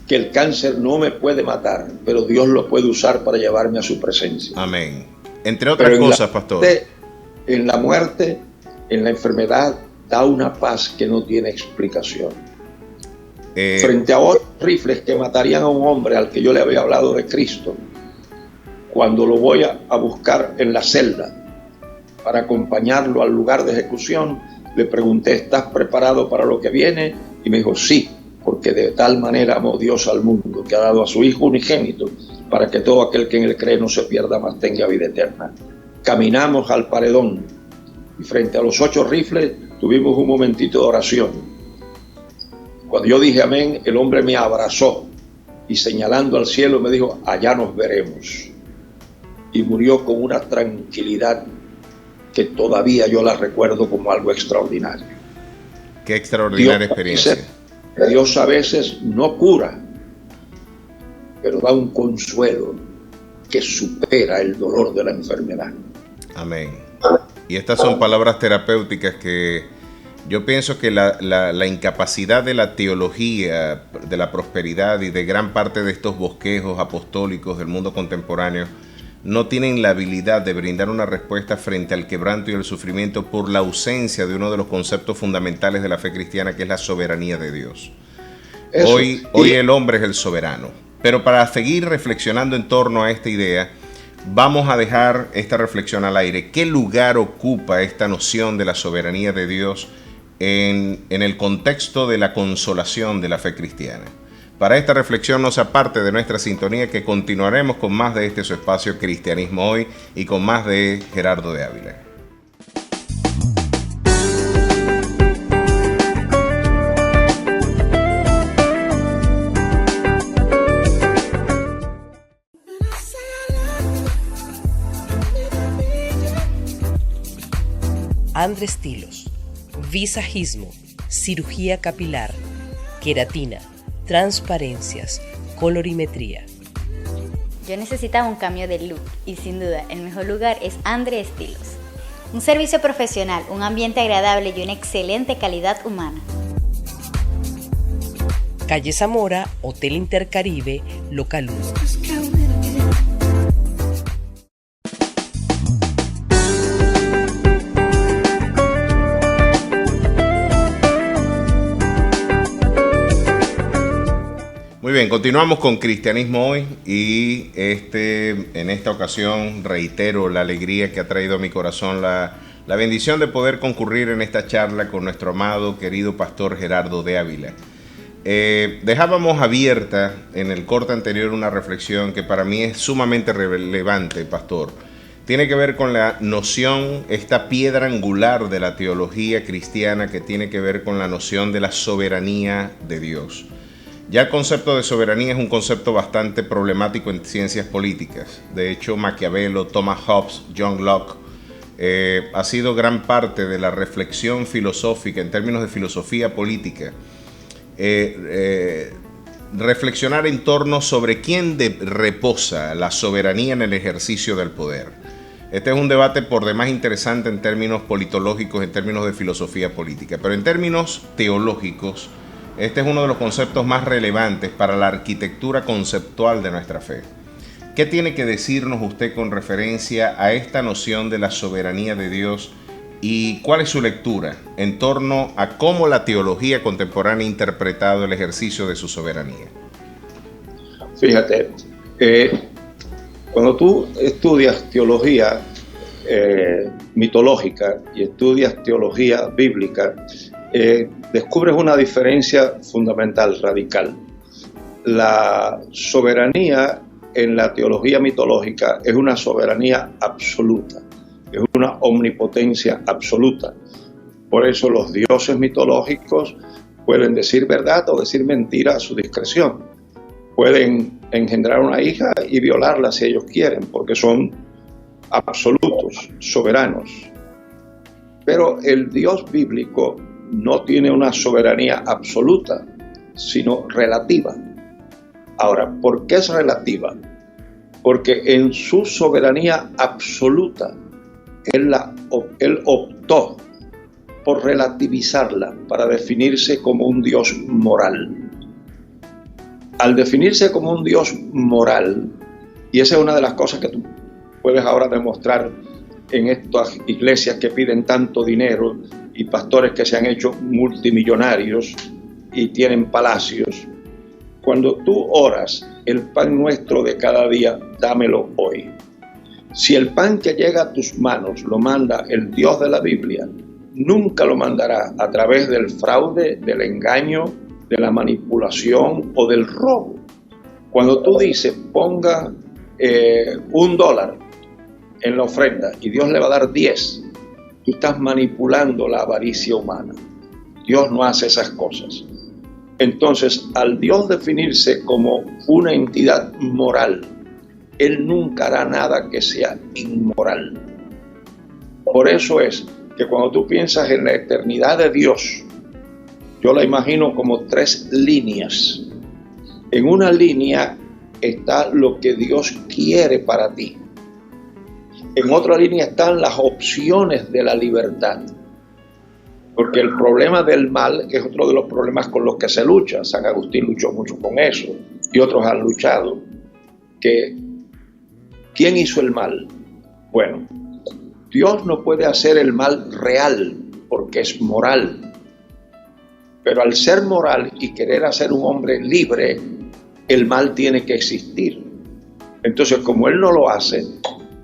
que el cáncer no me puede matar, pero Dios lo puede usar para llevarme a su presencia. Amén. Entre otras cosas, pastor. En la muerte, en la enfermedad, da una paz que no tiene explicación. Frente a otros rifles que matarían a un hombre al que yo le había hablado de Cristo, cuando lo voy a buscar en la celda para acompañarlo al lugar de ejecución, le pregunté, ¿estás preparado para lo que viene? Y me dijo, sí, porque de tal manera amó Dios al mundo, que ha dado a su Hijo unigénito, para que todo aquel que en él cree no se pierda, mas tenga vida eterna. Caminamos al paredón, y frente a los 8 rifles tuvimos un momentito de oración. Cuando yo dije amén, el hombre me abrazó, y señalando al cielo me dijo, allá nos veremos. Y murió con una tranquilidad que todavía yo la recuerdo como algo extraordinario. Qué extraordinaria experiencia. Dios a veces no cura, pero da un consuelo que supera el dolor de la enfermedad. Amén. Y estas son palabras terapéuticas que yo pienso que la incapacidad de la teología, de la prosperidad y de gran parte de estos bosquejos apostólicos del mundo contemporáneo no tienen la habilidad de brindar una respuesta frente al quebranto y el sufrimiento por la ausencia de uno de los conceptos fundamentales de la fe cristiana, que es la soberanía de Dios. Hoy el hombre es el soberano. Pero para seguir reflexionando en torno a esta idea, vamos a dejar esta reflexión al aire. ¿Qué lugar ocupa esta noción de la soberanía de Dios en el contexto de la consolación de la fe cristiana? Para esta reflexión no se aparte de nuestra sintonía, que continuaremos con más de su espacio Cristianismo Hoy y con más de Gerardo de Ávila. Andre Estilos, visajismo, cirugía capilar, queratina, transparencias, colorimetría. Yo necesitaba un cambio de look y sin duda el mejor lugar es Andre Estilos. Un servicio profesional, un ambiente agradable y una excelente calidad humana. Calle Zamora, Hotel Intercaribe, Local 1. Muy bien, continuamos con Cristianismo Hoy y en esta ocasión reitero la alegría que ha traído a mi corazón la bendición de poder concurrir en esta charla con nuestro amado, querido pastor Gerardo de Ávila. Dejábamos abierta en el corte anterior una reflexión que para mí es sumamente relevante, pastor. Tiene que ver con la noción, esta piedra angular de la teología cristiana, que tiene que ver con la noción de la soberanía de Dios. Ya el concepto de soberanía es un concepto bastante problemático en ciencias políticas. De hecho, Maquiavelo, Thomas Hobbes, John Locke ha sido gran parte de la reflexión filosófica en términos de filosofía política. Reflexionar en torno sobre quién reposa la soberanía en el ejercicio del poder. Este es un debate por demás interesante en términos politológicos, en términos de filosofía política, pero en términos teológicos, este es uno de los conceptos más relevantes para la arquitectura conceptual de nuestra fe. ¿Qué tiene que decirnos usted con referencia a esta noción de la soberanía de Dios y cuál es su lectura en torno a cómo la teología contemporánea ha interpretado el ejercicio de su soberanía? Fíjate, cuando tú estudias teología mitológica y estudias teología bíblica, descubres una diferencia fundamental, radical. La soberanía en la teología mitológica es una soberanía absoluta, es una omnipotencia absoluta. Por eso los dioses mitológicos pueden decir verdad o decir mentira a su discreción. Pueden engendrar una hija y violarla si ellos quieren, porque son absolutos, soberanos. Pero el Dios bíblico no tiene una soberanía absoluta, sino relativa. Ahora, ¿por qué es relativa? Porque en su soberanía absoluta, Él optó por relativizarla para definirse como un Dios moral. Al definirse como un Dios moral, y esa es una de las cosas que tú puedes ahora demostrar en estas iglesias que piden tanto dinero y pastores que se han hecho multimillonarios y tienen palacios. Cuando tú oras, el pan nuestro de cada día, dámelo hoy. Si el pan que llega a tus manos lo manda el Dios de la Biblia, nunca lo mandará a través del fraude, del engaño, de la manipulación o del robo. Cuando tú dices, ponga $1 en la ofrenda y Dios le va a dar 10, tú estás manipulando la avaricia humana. Dios no hace esas cosas. Entonces, al Dios definirse como una entidad moral, Él nunca hará nada que sea inmoral. Por eso es que cuando tú piensas en la eternidad de Dios, yo la imagino como 3 líneas. En una línea está lo que Dios quiere para ti. En otra línea están las opciones de la libertad. Porque el problema del mal es otro de los problemas con los que se lucha. San Agustín luchó mucho con eso y otros han luchado. ¿Quién hizo el mal? Bueno, Dios no puede hacer el mal real porque es moral. Pero al ser moral y querer hacer un hombre libre, el mal tiene que existir. Entonces, como Él no lo hace,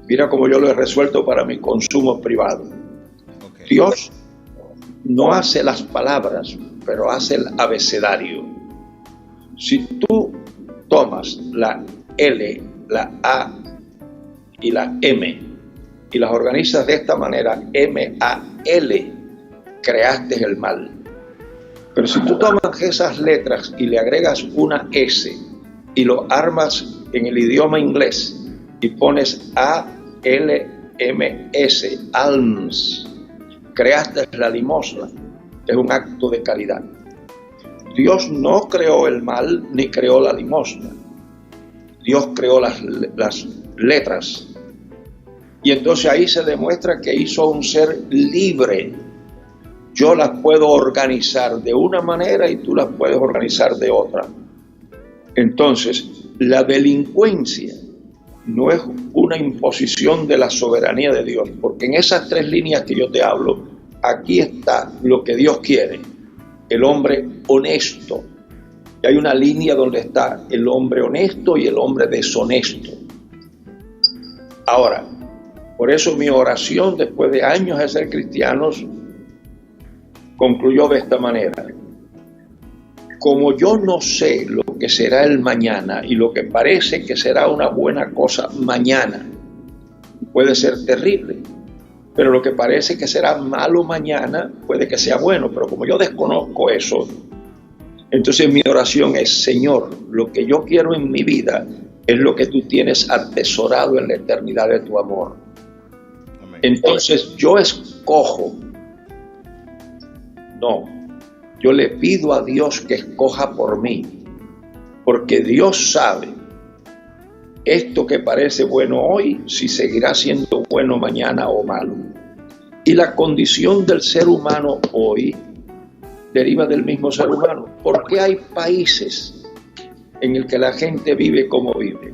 mira cómo yo lo he resuelto para mi consumo privado. Okay. Dios no hace las palabras, pero hace el abecedario. Si tú tomas la L, la A y la M y las organizas de esta manera, M-A-L, creaste el mal. Pero si tú tomas esas letras y le agregas una S y lo armas en el idioma inglés y pones A-L-M-S, alms, creaste la limosna. Es un acto de caridad. Dios no creó el mal ni creó la limosna. Dios creó las letras. Y entonces ahí se demuestra que hizo un ser libre. Yo las puedo organizar de una manera y tú las puedes organizar de otra. Entonces, la delincuencia no es una imposición de la soberanía de Dios, porque en esas 3 líneas que yo te hablo, aquí está lo que Dios quiere, el hombre honesto. Y hay una línea donde está el hombre honesto y el hombre deshonesto. Ahora, por eso mi oración después de años de ser cristianos concluyó de esta manera: como yo no sé lo que será el mañana y lo que parece que será una buena cosa mañana puede ser terrible, pero lo que parece que será malo mañana puede que sea bueno, pero como yo desconozco eso, entonces mi oración es: Señor, lo que yo quiero en mi vida es lo que tú tienes atesorado en la eternidad de tu amor. Amén. Entonces yo escojo. No, yo le pido a Dios que escoja por mí, porque Dios sabe esto que parece bueno hoy, si seguirá siendo bueno mañana o malo. Y la condición del ser humano hoy deriva del mismo ser humano. ¿Por qué hay países en el que la gente vive como vive?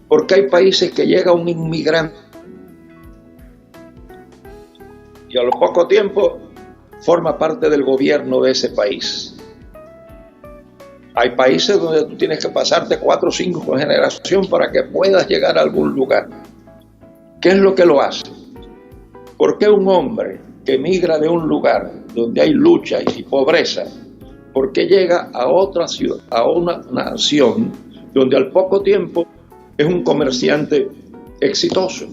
Porque hay países que llega un inmigrante y a lo poco tiempo forma parte del gobierno de ese país. Hay países donde tú tienes que pasarte 4 o 5 generaciones para que puedas llegar a algún lugar. ¿Qué es lo que lo hace? ¿Por qué un hombre que migra de un lugar donde hay lucha y pobreza, por qué llega a otra ciudad, a una nación donde al poco tiempo es un comerciante exitoso?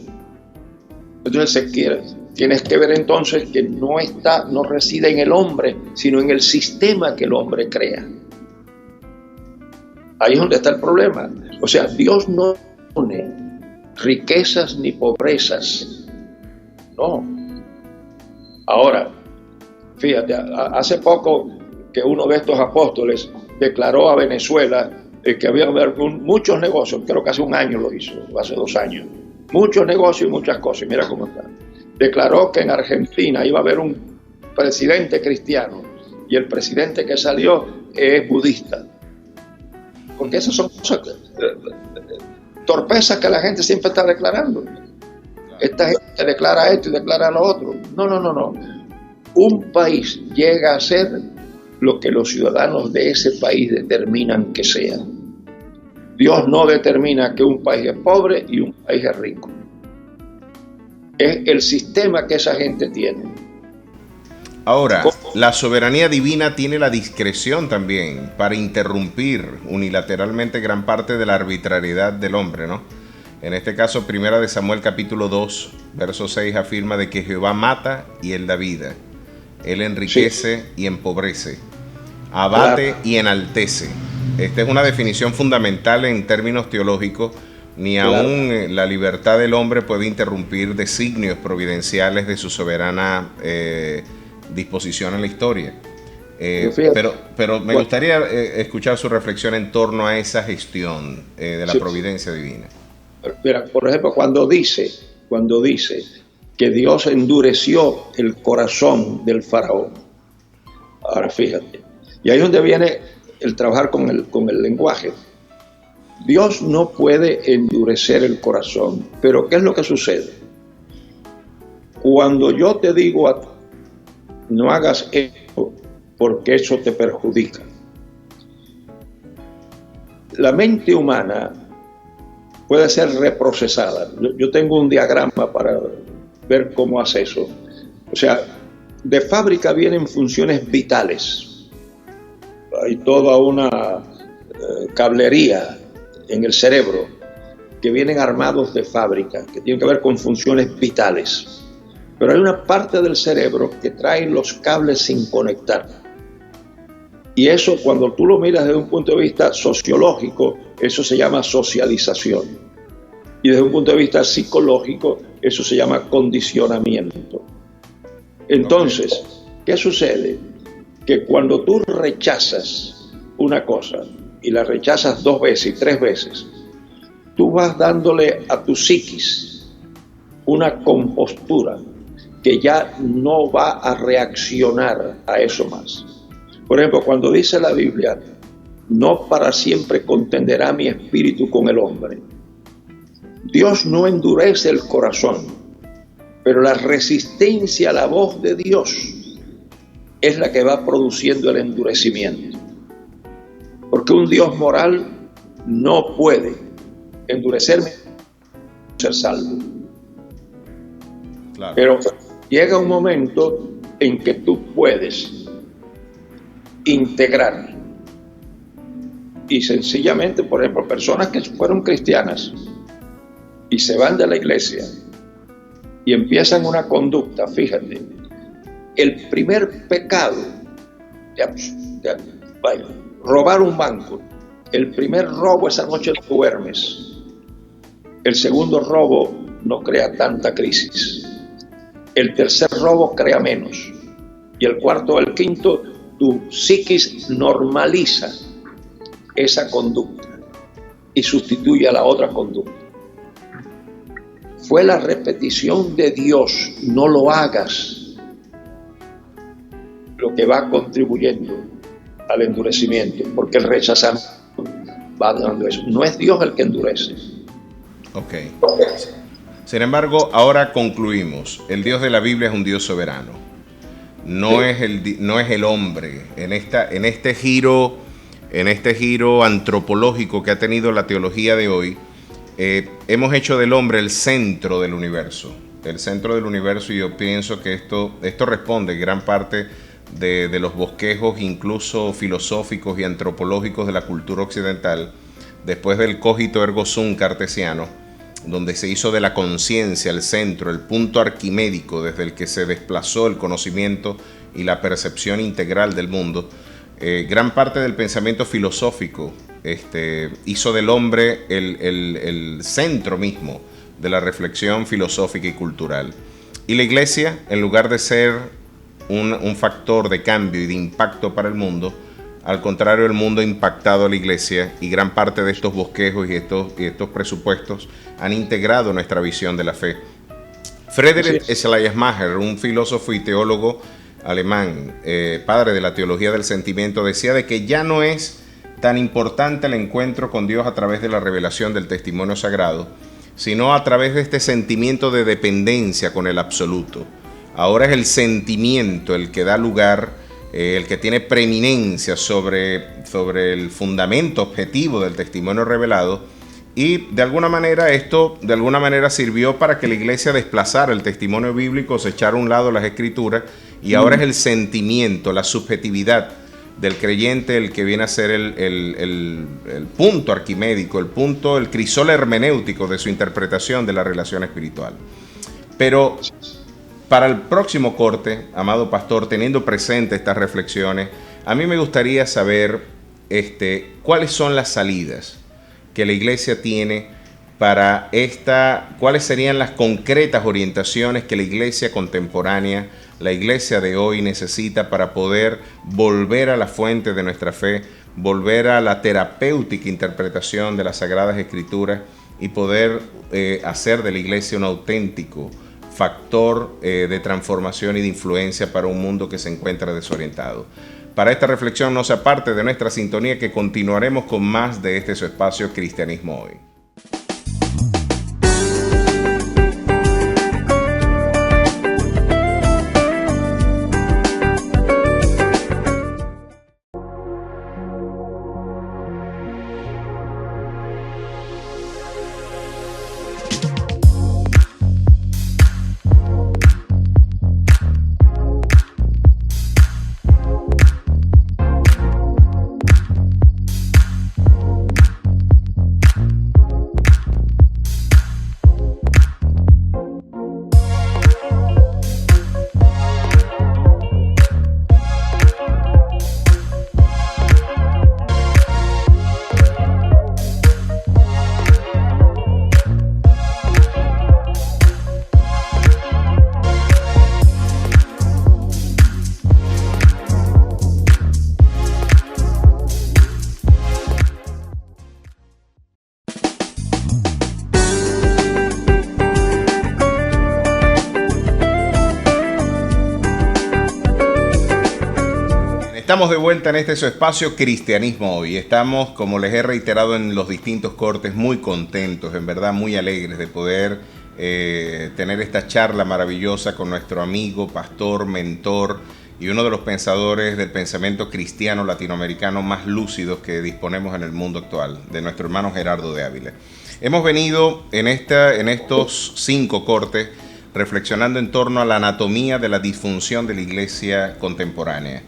Entonces tienes que ver entonces que no reside en el hombre, sino en el sistema que el hombre crea. Ahí es donde está el problema. O sea, Dios no pone riquezas ni pobrezas. No. Ahora, fíjate, hace poco que uno de estos apóstoles declaró a Venezuela que había muchos negocios, creo que hace un año lo hizo, hace 2 años, muchos negocios y muchas cosas, y mira cómo está. Declaró que en Argentina iba a haber un presidente cristiano y el presidente que salió es budista. Porque esas son cosas, torpezas que la gente siempre está declarando. Esta gente declara esto y declara lo otro. No. Un país llega a ser lo que los ciudadanos de ese país determinan que sea. Dios no determina que un país es pobre y un país es rico. Es el sistema que esa gente tiene. Ahora, la soberanía divina tiene la discreción también para interrumpir unilateralmente gran parte de la arbitrariedad del hombre, ¿no? En este caso, 1 Samuel capítulo 2, verso 6 afirma de que Jehová mata y él da vida. Él enriquece y empobrece, abate y enaltece. Esta es una definición fundamental en términos teológicos. Ni aún la libertad del hombre puede interrumpir designios providenciales de su soberana disposición en la historia. Pero me gustaría escuchar su reflexión en torno a esa gestión de la providencia divina. Mira, por ejemplo, cuando dice que Dios endureció el corazón del faraón. Ahora fíjate, y ahí es donde viene el trabajar con el lenguaje. Dios no puede endurecer el corazón, pero ¿qué es lo que sucede? Cuando yo te digo a ti, no hagas esto porque eso te perjudica. La mente humana puede ser reprocesada. Yo tengo un diagrama para ver cómo hace eso. O sea, de fábrica vienen funciones vitales. Hay toda una cablería en el cerebro que vienen armados de fábrica, que tienen que ver con funciones vitales. Pero hay una parte del cerebro que trae los cables sin conectar. Y eso, cuando tú lo miras desde un punto de vista sociológico, eso se llama socialización. Y desde un punto de vista psicológico, eso se llama condicionamiento. Entonces, ¿qué sucede? Que cuando tú rechazas una cosa, y la rechazas 2 veces y 3 veces, tú vas dándole a tu psiquis una compostura que ya no va a reaccionar a eso más. Por ejemplo, cuando dice la Biblia, no para siempre contenderá mi espíritu con el hombre. Dios no endurece el corazón, pero la resistencia a la voz de Dios es la que va produciendo el endurecimiento. Porque un Dios moral no puede endurecerme ser salvo. Claro. Pero llega un momento en que tú puedes integrar. Y sencillamente, por ejemplo, personas que fueron cristianas y se van de la iglesia y empiezan una conducta, fíjate, el primer pecado, robar un banco, el primer robo esa noche duermes, el segundo robo no crea tanta crisis, el tercer robo crea menos, y el cuarto o el quinto, tu psiquis normaliza esa conducta y sustituye a la otra conducta. Fue la repetición de Dios, no lo hagas, lo que va contribuyendo al endurecimiento, porque el rechazamiento va dando eso. No es Dios el que endurece. Ok. Sin embargo, ahora concluimos. El Dios de la Biblia es un Dios soberano. No es el hombre. En este giro antropológico que ha tenido la teología de hoy, hemos hecho del hombre el centro del universo. El centro del universo, y yo pienso que esto responde gran parte de los bosquejos, incluso filosóficos y antropológicos de la cultura occidental, después del cogito ergo sum cartesiano, donde se hizo de la conciencia el centro, el punto arquimédico desde el que se desplazó el conocimiento y la percepción integral del mundo, gran parte del pensamiento filosófico hizo del hombre el centro mismo de la reflexión filosófica y cultural. Y la Iglesia, en lugar de ser un factor de cambio y de impacto para el mundo, al contrario, el mundo ha impactado a la Iglesia, y gran parte de estos bosquejos y estos presupuestos han integrado nuestra visión de la fe. Friedrich Schleiermacher, un filósofo y teólogo alemán, padre de la teología del sentimiento, decía de que ya no es tan importante el encuentro con Dios a través de la revelación del testimonio sagrado, sino a través de este sentimiento de dependencia con el absoluto. Ahora es el sentimiento el que da lugar, el que tiene preeminencia sobre el fundamento objetivo del testimonio revelado, y de alguna manera esto sirvió para que la Iglesia desplazara el testimonio bíblico, se echara a un lado las escrituras, y ahora es el sentimiento, la subjetividad del creyente el que viene a ser el punto arquimédico, el crisol hermenéutico de su interpretación de la relación espiritual. Pero para el próximo corte, amado pastor, teniendo presente estas reflexiones, a mí me gustaría saber cuáles son las salidas que la Iglesia tiene para cuáles serían las concretas orientaciones que la Iglesia contemporánea, la Iglesia de hoy necesita para poder volver a la fuente de nuestra fe, volver a la terapéutica interpretación de las Sagradas Escrituras y poder hacer de la Iglesia un auténtico factor de transformación y de influencia para un mundo que se encuentra desorientado. Para esta reflexión no se aparte de nuestra sintonía, que continuaremos con más de su espacio Cristianismo Hoy. Estamos de vuelta en su espacio Cristianismo Hoy. Estamos, como les he reiterado en los distintos cortes, muy contentos, en verdad muy alegres de poder tener esta charla maravillosa con nuestro amigo, pastor, mentor y uno de los pensadores del pensamiento cristiano latinoamericano más lúcidos que disponemos en el mundo actual, de nuestro hermano Gerardo de Ávila. Hemos venido en estos 5 cortes reflexionando en torno a la anatomía de la disfunción de la iglesia contemporánea.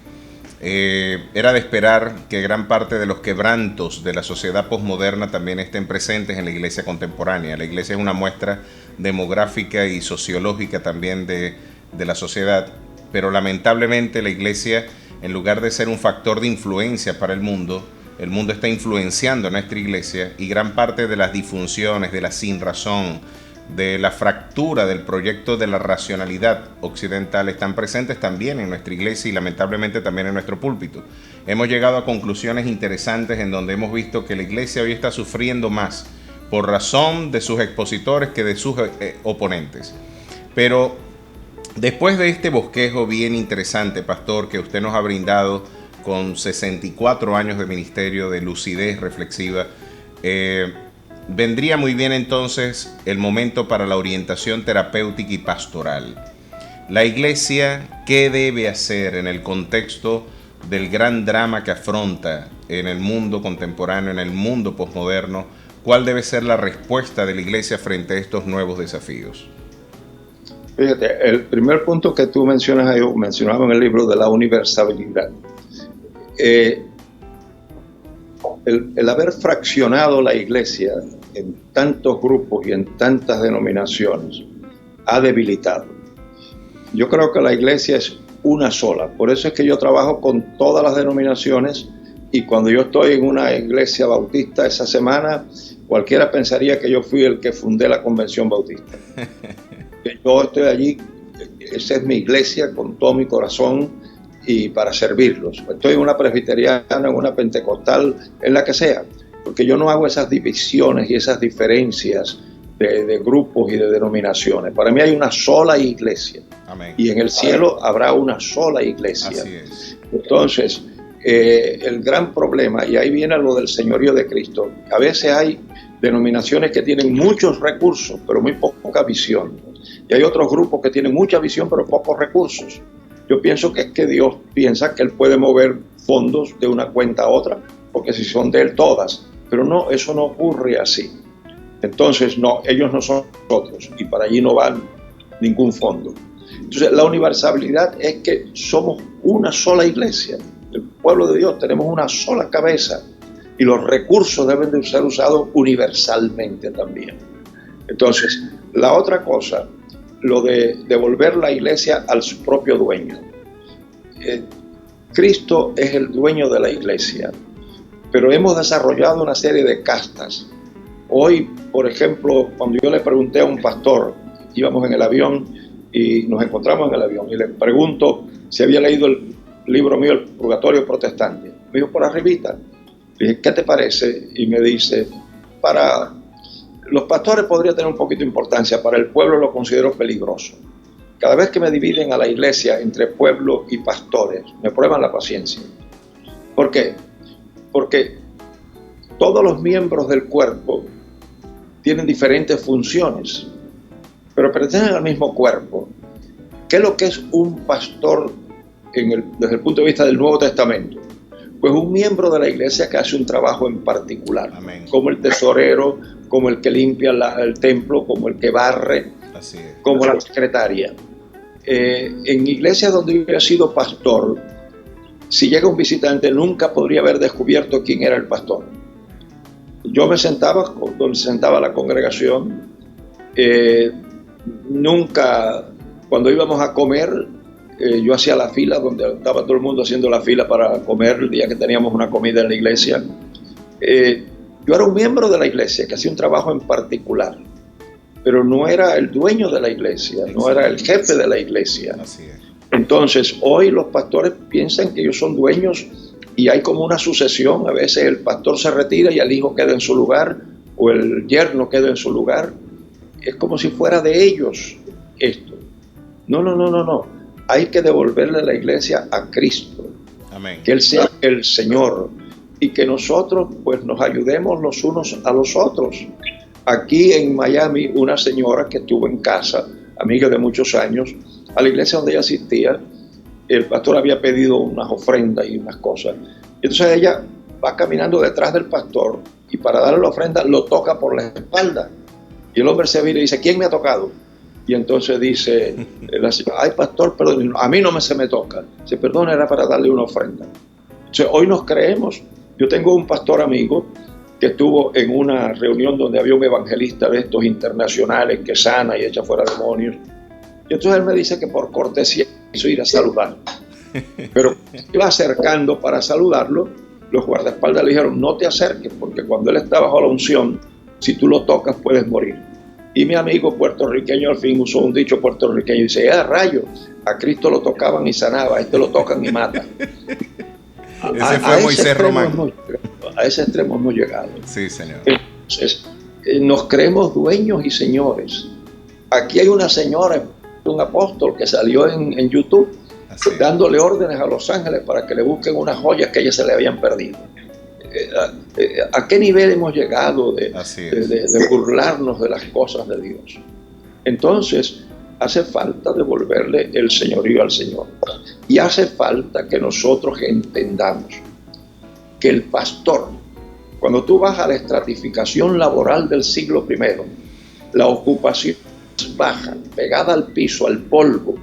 Era de esperar que gran parte de los quebrantos de la sociedad posmoderna también estén presentes en la iglesia contemporánea. La iglesia es una muestra demográfica y sociológica también de la sociedad, pero lamentablemente la iglesia, en lugar de ser un factor de influencia para el mundo está influenciando a nuestra iglesia, y gran parte de las disfunciones, de la sinrazón, de la fractura del proyecto de la racionalidad occidental están presentes también en nuestra iglesia y lamentablemente también en nuestro púlpito. Hemos llegado a conclusiones interesantes en donde hemos visto que la iglesia hoy está sufriendo más por razón de sus expositores que de sus oponentes. Pero después de este bosquejo bien interesante, pastor, que usted nos ha brindado con 64 años de ministerio, de lucidez reflexiva, vendría muy bien entonces el momento para la orientación terapéutica y pastoral. La iglesia, ¿qué debe hacer en el contexto del gran drama que afronta en el mundo contemporáneo, en el mundo posmoderno? ¿Cuál debe ser la respuesta de la iglesia frente a estos nuevos desafíos? Fíjate, el primer punto que tú mencionas, yo mencionaba en el libro de la universalidad. El haber fraccionado la iglesia en tantos grupos y en tantas denominaciones ha debilitado. Yo creo que la iglesia es una sola, por eso es que yo trabajo con todas las denominaciones, y cuando yo estoy en una iglesia bautista esa semana, cualquiera pensaría que yo fui el que fundé la convención bautista. Yo estoy allí, esa es mi iglesia con todo mi corazón y para servirlos. Estoy en una presbiteriana, en una pentecostal, en la que sea, porque yo no hago esas divisiones y esas diferencias de grupos y de denominaciones. Para mí hay una sola iglesia. Amén. Y en el cielo habrá una sola iglesia. Así es. Entonces, el gran problema, y ahí viene lo del señorío de Cristo, a veces hay denominaciones que tienen muchos recursos, pero muy poca visión. Y hay otros grupos que tienen mucha visión, pero pocos recursos. Yo pienso que es que Dios piensa que Él puede mover fondos de una cuenta a otra, porque si son de Él todas. Pero no, eso no ocurre así. Entonces, no, ellos no son nosotros, y para allí no van ningún fondo. Entonces, la universalidad es que somos una sola iglesia. El pueblo de Dios tenemos una sola cabeza, y los recursos deben de ser usados universalmente también. Entonces, la otra cosa, lo de devolver la iglesia al su propio dueño. Cristo es el dueño de la iglesia, pero hemos desarrollado una serie de castas. Hoy, por ejemplo, cuando yo le pregunté a un pastor, íbamos en el avión y nos encontramos en el avión, y le pregunto si había leído el libro mío, El Purgatorio Protestante. Me dijo, por arribita. Le dije, ¿qué te parece? Y me dice, para los pastores podría tener un poquito de importancia, para el pueblo lo considero peligroso. Cada vez que me dividen a la iglesia entre pueblo y pastores, me prueban la paciencia. ¿Por qué? Porque todos los miembros del cuerpo tienen diferentes funciones, pero pertenecen al mismo cuerpo. ¿Qué es lo que es un pastor desde el punto de vista del Nuevo Testamento? Pues un miembro de la iglesia que hace un trabajo en particular. Amén. Como el tesorero, como el que limpia el templo, como el que barre, Así es. como la secretaria. En iglesias donde yo he sido pastor, si llega un visitante nunca podría haber descubierto quién era el pastor. Yo me sentaba donde se sentaba la congregación. Nunca, cuando íbamos a comer, yo hacía la fila donde estaba todo el mundo haciendo la fila para comer el día que teníamos una comida en la iglesia. Yo era un miembro de la iglesia que hacía un trabajo en particular, pero no era el dueño de la iglesia, no era el jefe de la iglesia. Así es. Entonces, hoy los pastores piensan que ellos son dueños y hay como una sucesión. A veces el pastor se retira y el hijo queda en su lugar, o el yerno queda en su lugar. Es como si fuera de ellos esto. No. Hay que devolverle la iglesia a Cristo. Amén. Que Él sea el Señor y que nosotros pues nos ayudemos los unos a los otros. Aquí en Miami, una señora que estuvo en casa, amiga de muchos años, a la iglesia donde ella asistía, el pastor había pedido unas ofrendas y unas cosas. Entonces ella va caminando detrás del pastor y para darle la ofrenda lo toca por la espalda. Y el hombre se vira y dice, ¿quién me ha tocado? Y entonces dice la señora, ay pastor, perdón, a mí no se me toca. Dice, perdón, era para darle una ofrenda. Entonces hoy nos creemos. Yo tengo un pastor amigo que estuvo en una reunión donde había un evangelista de estos internacionales que sana y echa fuera demonios. Y entonces él me dice que por cortesía quiso ir a saludarlo. Pero iba acercando para saludarlo, los guardaespaldas le dijeron, no te acerques, porque cuando él está bajo la unción, si tú lo tocas puedes morir. Y mi amigo puertorriqueño al fin usó un dicho puertorriqueño y dice, rayo, a Cristo lo tocaban y sanaba, a este lo tocan y matan. Ese fue Moisés Román. A ese extremo hemos llegado. Sí, señor. Entonces, nos creemos dueños y señores. Aquí hay una señora, un apóstol que salió en YouTube dándole órdenes a los ángeles para que le busquen unas joyas que a ella se le habían perdido. ¿A qué nivel hemos llegado de burlarnos de las cosas de Dios? Entonces, hace falta devolverle el señorío al Señor. Y hace falta que nosotros entendamos que el pastor, cuando tú vas a la estratificación laboral del siglo I, la ocupación baja, pegada al piso, al polvo,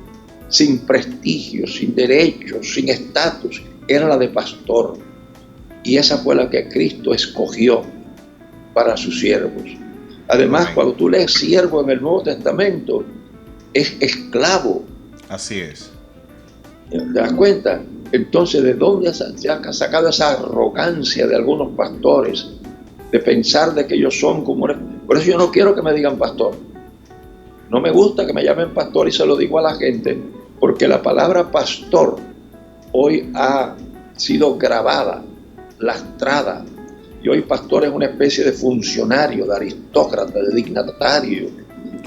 sin prestigio, sin derechos, sin estatus, era la de pastor. Y esa fue la que Cristo escogió para sus siervos. Además, Amén. cuando tú lees siervo en el Nuevo Testamento, es esclavo. Así es. ¿Te das cuenta? Entonces, ¿de dónde se ha sacado esa arrogancia de algunos pastores de pensar de que ellos son como... Por eso yo no quiero que me digan pastor. No me gusta que me llamen pastor y se lo digo a la gente, porque la palabra pastor hoy ha sido grabada, lastrada, y hoy pastor es una especie de funcionario, de aristócrata, de dignatario.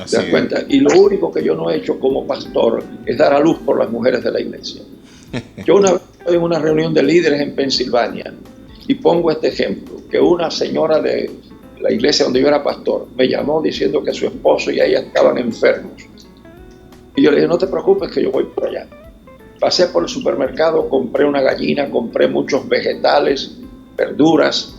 ¿Te das cuenta? Y lo único que yo no he hecho como pastor es dar a luz por las mujeres de la iglesia. Yo una vez estoy en una reunión de líderes en Pensilvania y pongo este ejemplo, que una señora de la iglesia donde yo era pastor me llamó diciendo que su esposo y ella estaban enfermos. Y yo le dije, no te preocupes que yo voy por allá. Pasé por el supermercado, compré una gallina, compré muchos vegetales, verduras.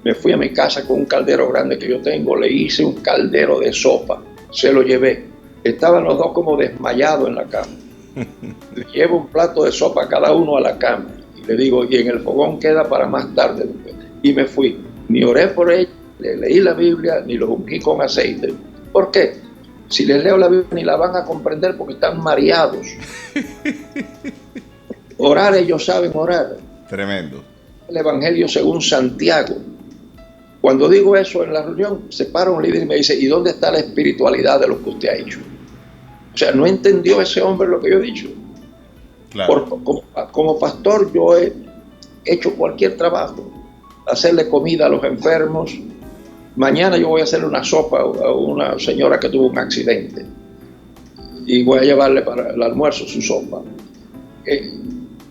Me fui a mi casa con un caldero grande que yo tengo, le hice un caldero de sopa, se lo llevé. Estaban los dos como desmayados en la cama. Le llevo un plato de sopa a cada uno a la cama y le digo, y en el fogón queda para más tarde. Y me fui. Ni oré por ella, le leí la Biblia, ni los ungí con aceite. ¿Por qué? Si les leo la Biblia ni la van a comprender porque están mareados. Orar, ellos saben orar. Tremendo. El Evangelio según Santiago. Cuando digo eso en la reunión, se para un líder y me dice, ¿y dónde está la espiritualidad de lo que usted ha hecho? O sea, no entendió ese hombre lo que yo he dicho. Claro. Como pastor yo he hecho cualquier trabajo. Hacerle comida a los enfermos. Mañana yo voy a hacerle una sopa a una señora que tuvo un accidente. Y voy a llevarle para el almuerzo su sopa.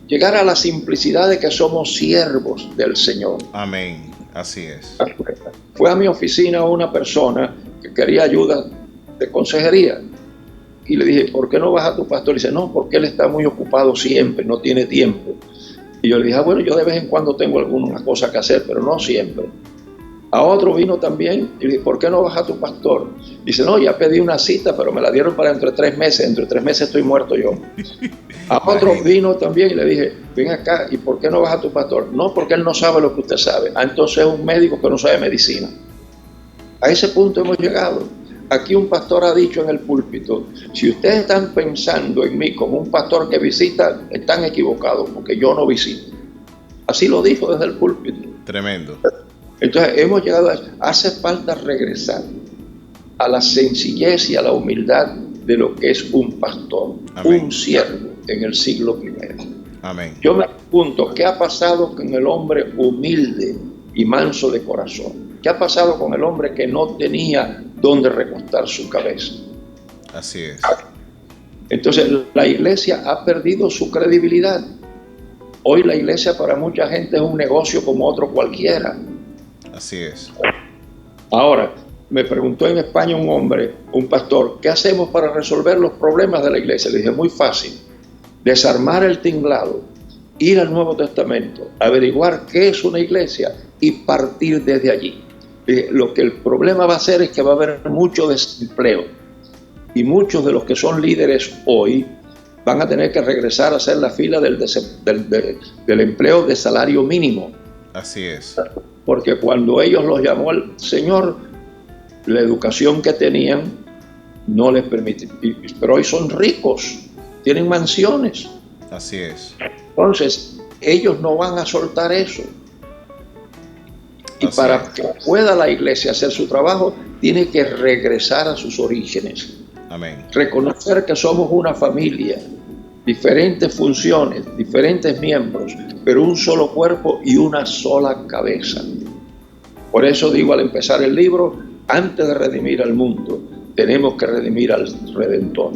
Llegar a la simplicidad de que somos siervos del Señor. Amén. Así es. Fue a mi oficina una persona que quería ayuda de consejería. Y le dije, ¿por qué no vas a tu pastor? Y dice, no, porque él está muy ocupado siempre, no tiene tiempo. Y yo le dije, bueno, yo de vez en cuando tengo alguna cosa que hacer, pero no siempre. A otro vino también y le dije, ¿por qué no vas a tu pastor? Dice, no, ya pedí una cita, pero me la dieron para dentro de 3 meses. Dentro de 3 meses estoy muerto yo. A otro vino también y le dije, ven acá, ¿y por qué no vas a tu pastor? No, porque él no sabe lo que usted sabe. Ah, entonces es un médico que no sabe medicina. A ese punto hemos llegado. Aquí un pastor ha dicho en el púlpito, si ustedes están pensando en mí como un pastor que visita, están equivocados, porque yo no visito. Así lo dijo desde el púlpito. Tremendo. Entonces hemos llegado a eso. Hace falta regresar a la sencillez y a la humildad de lo que es un pastor, Amén. un siervo en el siglo I. Amén. Yo me pregunto, ¿qué ha pasado con el hombre humilde y manso de corazón? ¿Qué ha pasado con el hombre que no tenía dónde recostar su cabeza? Así es. Entonces la iglesia ha perdido su credibilidad. Hoy la iglesia para mucha gente es un negocio como otro cualquiera. Así es. Ahora, me preguntó en España un hombre, un pastor, ¿qué hacemos para resolver los problemas de la iglesia? Le dije, muy fácil, desarmar el tinglado, ir al Nuevo Testamento, averiguar qué es una iglesia y partir desde allí. Lo que el problema va a hacer es que va a haber mucho desempleo y muchos de los que son líderes hoy van a tener que regresar a hacer la fila del empleo de salario mínimo. Así es. Porque cuando ellos los llamó el Señor, la educación que tenían no les permite. Pero hoy son ricos, tienen mansiones. Así es. Entonces, ellos no van a soltar eso. Y Así para es. que pueda la iglesia hacer su trabajo, tiene que regresar a sus orígenes. Amén. Reconocer que somos una familia, diferentes funciones, diferentes miembros, pero un solo cuerpo y una sola cabeza. Por eso digo al empezar el libro, antes de redimir al mundo, tenemos que redimir al Redentor.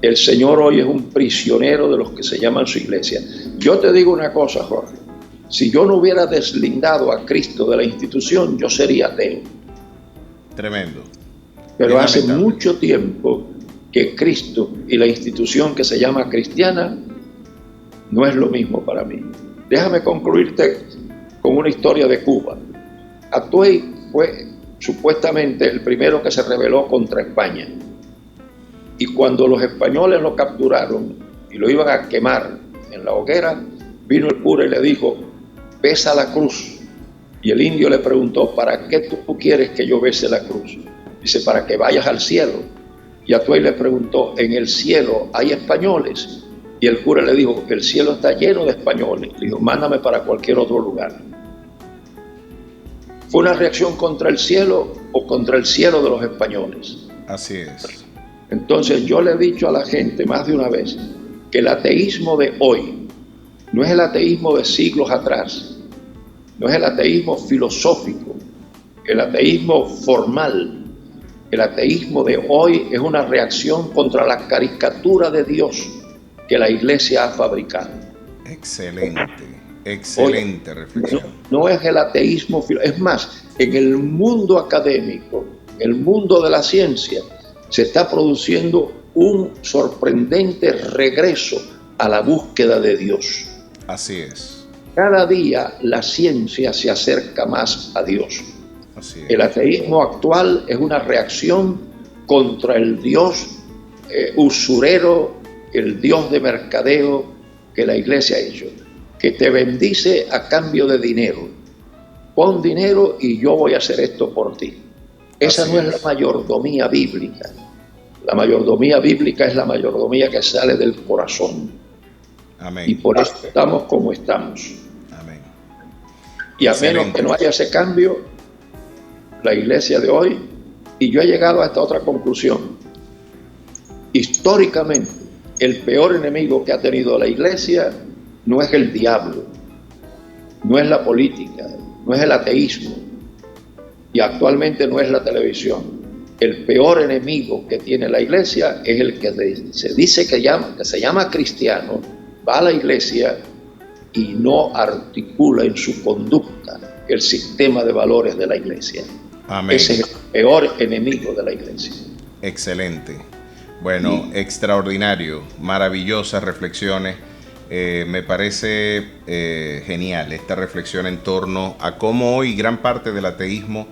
El Señor hoy es un prisionero de los que se llaman su iglesia. Yo te digo una cosa, Jorge, si yo no hubiera deslindado a Cristo de la institución, yo sería ateo. Tremendo. Pero Bien hace lamentable. mucho tiempo que Cristo y la institución que se llama cristiana no es lo mismo para mí. Déjame concluirte con una historia de Cuba. Atuey fue supuestamente el primero que se rebeló contra España. Y cuando los españoles lo capturaron y lo iban a quemar en la hoguera, vino el cura y le dijo, besa la cruz Y el indio le preguntó, ¿para qué tú quieres que yo bese la cruz? Dice, para que vayas al cielo. Y Atuey le preguntó, ¿en el cielo hay españoles? Y el cura le dijo, el cielo está lleno de españoles. Le dijo, mándame para cualquier otro lugar. ¿Fue una reacción contra el cielo o contra el cielo de los españoles? Así es. Entonces yo le he dicho a la gente más de una vez que el ateísmo de hoy no es el ateísmo de siglos atrás, no es el ateísmo filosófico, el ateísmo formal. El ateísmo de hoy es una reacción contra la caricatura de Dios que la Iglesia ha fabricado. Excelente reflexión. No es el ateísmo, es más, en el mundo académico, en el mundo de la ciencia, se está produciendo un sorprendente regreso a la búsqueda de Dios. Así es. Cada día la ciencia se acerca más a Dios. Así es. El ateísmo actual es una reacción contra el Dios usurero, el Dios de mercadeo que la Iglesia ha hecho, que te bendice a cambio de dinero. Pon dinero y yo voy a hacer esto por ti. Esa no es la mayordomía bíblica. La mayordomía bíblica es la mayordomía que sale del corazón. Amén. Y por eso estamos como estamos. Amén. Y a menos que no haya ese cambio, la Iglesia de hoy, y yo he llegado a esta otra conclusión. Históricamente, el peor enemigo que ha tenido la Iglesia no es el diablo, no es la política, no es el ateísmo, y actualmente no es la televisión. El peor enemigo que tiene la Iglesia es el que se dice que se llama cristiano, va a la Iglesia y no articula en su conducta el sistema de valores de la Iglesia. Amén. Ese es el peor enemigo de la Iglesia. Excelente. Bueno, extraordinario, maravillosas reflexiones. Me parece genial esta reflexión en torno a cómo hoy gran parte del ateísmo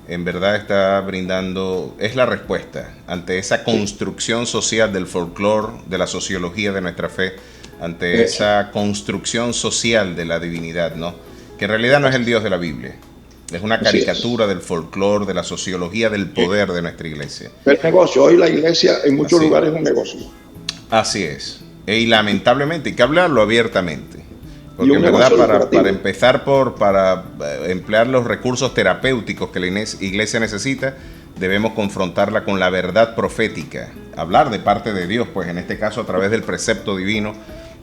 en verdad está brindando, es la respuesta ante esa construcción social del folclore, de la sociología de nuestra fe, ante esa construcción social de la divinidad, ¿no? Que en realidad no es el Dios de la Biblia. Es una caricatura del folclore, de la sociología del poder de nuestra iglesia. El negocio, hoy la Iglesia en muchos lugares es un negocio. Así es. Y lamentablemente hay que hablarlo abiertamente. Porque en verdad para empezar para emplear los recursos terapéuticos que la iglesia necesita, debemos confrontarla con la verdad profética. Hablar de parte de Dios, pues en este caso a través del precepto divino,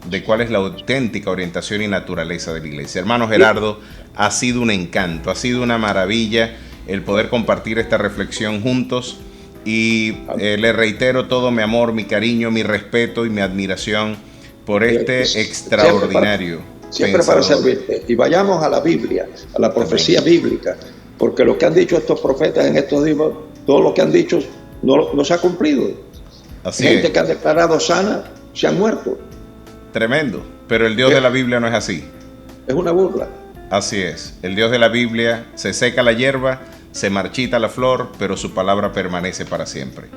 de cuál es la auténtica orientación y naturaleza de la iglesia. Hermano Gerardo, ha sido un encanto, ha sido una maravilla el poder compartir esta reflexión juntos y le reitero todo mi amor, mi cariño, mi respeto y mi admiración por este extraordinario siempre para servirte. Y vayamos a la Biblia, a la profecía bíblica, porque lo que han dicho estos profetas en estos días, todo lo que han dicho no se ha cumplido. Así Gente es. que han declarado sana se han muerto. Tremendo, pero el Dios de la Biblia no es así. Es una burla. Así es, el Dios de la Biblia se seca la hierba, se marchita la flor, pero su palabra permanece para siempre.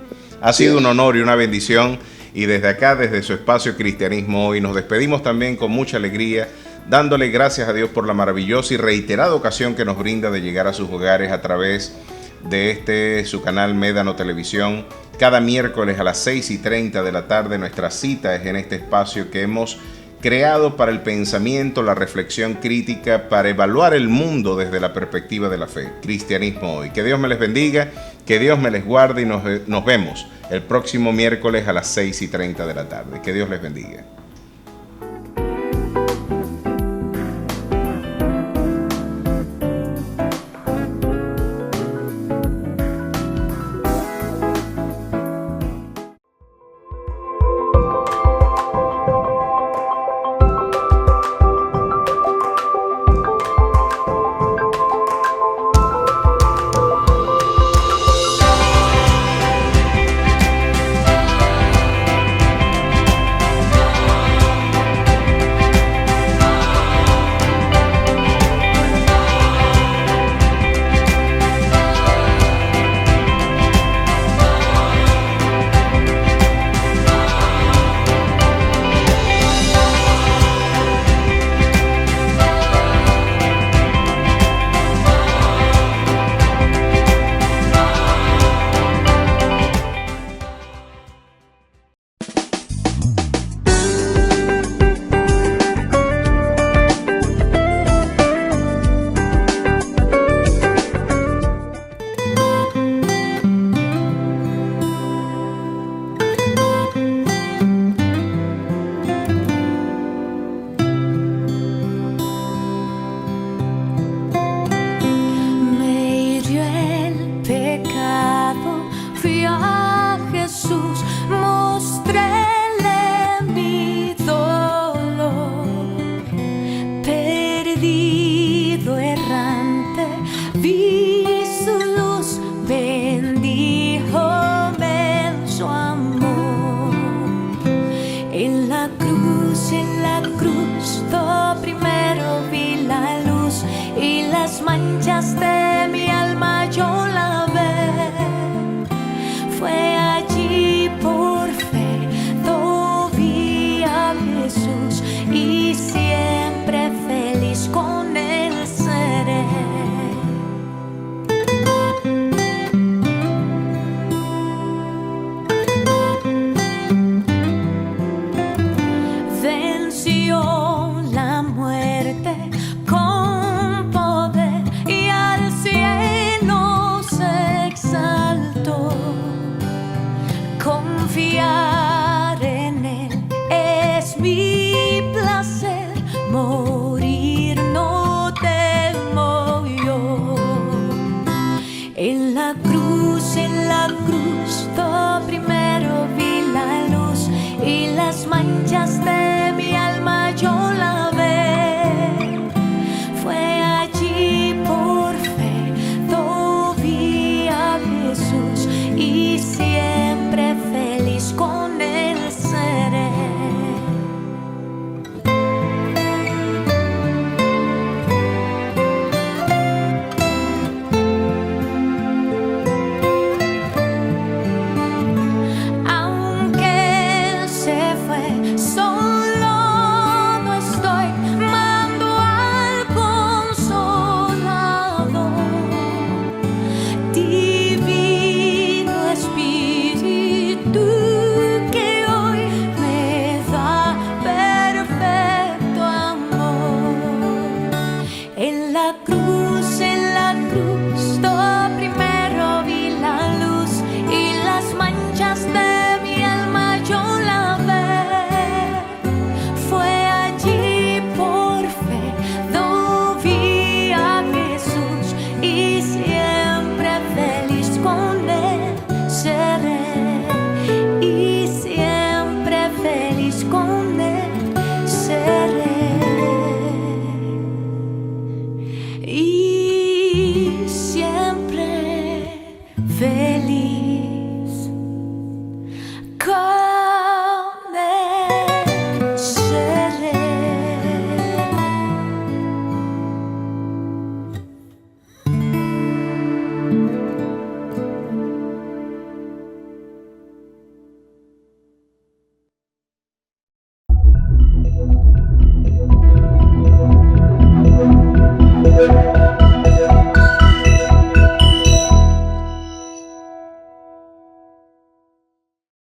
Ha sido un honor y una bendición, y desde acá, desde su espacio Cristianismo Hoy, nos despedimos también con mucha alegría, dándole gracias a Dios por la maravillosa y reiterada ocasión que nos brinda de llegar a sus hogares a través de su canal Médano Televisión. Cada miércoles a las 6:30 de la tarde nuestra cita es en este espacio que hemos creado para el pensamiento, la reflexión crítica, para evaluar el mundo desde la perspectiva de la fe. Cristianismo Hoy. Que Dios me les bendiga, que Dios me les guarde y nos vemos el próximo miércoles a las 6:30 de la tarde. Que Dios les bendiga. Cristo primero vi la luz y las manchas de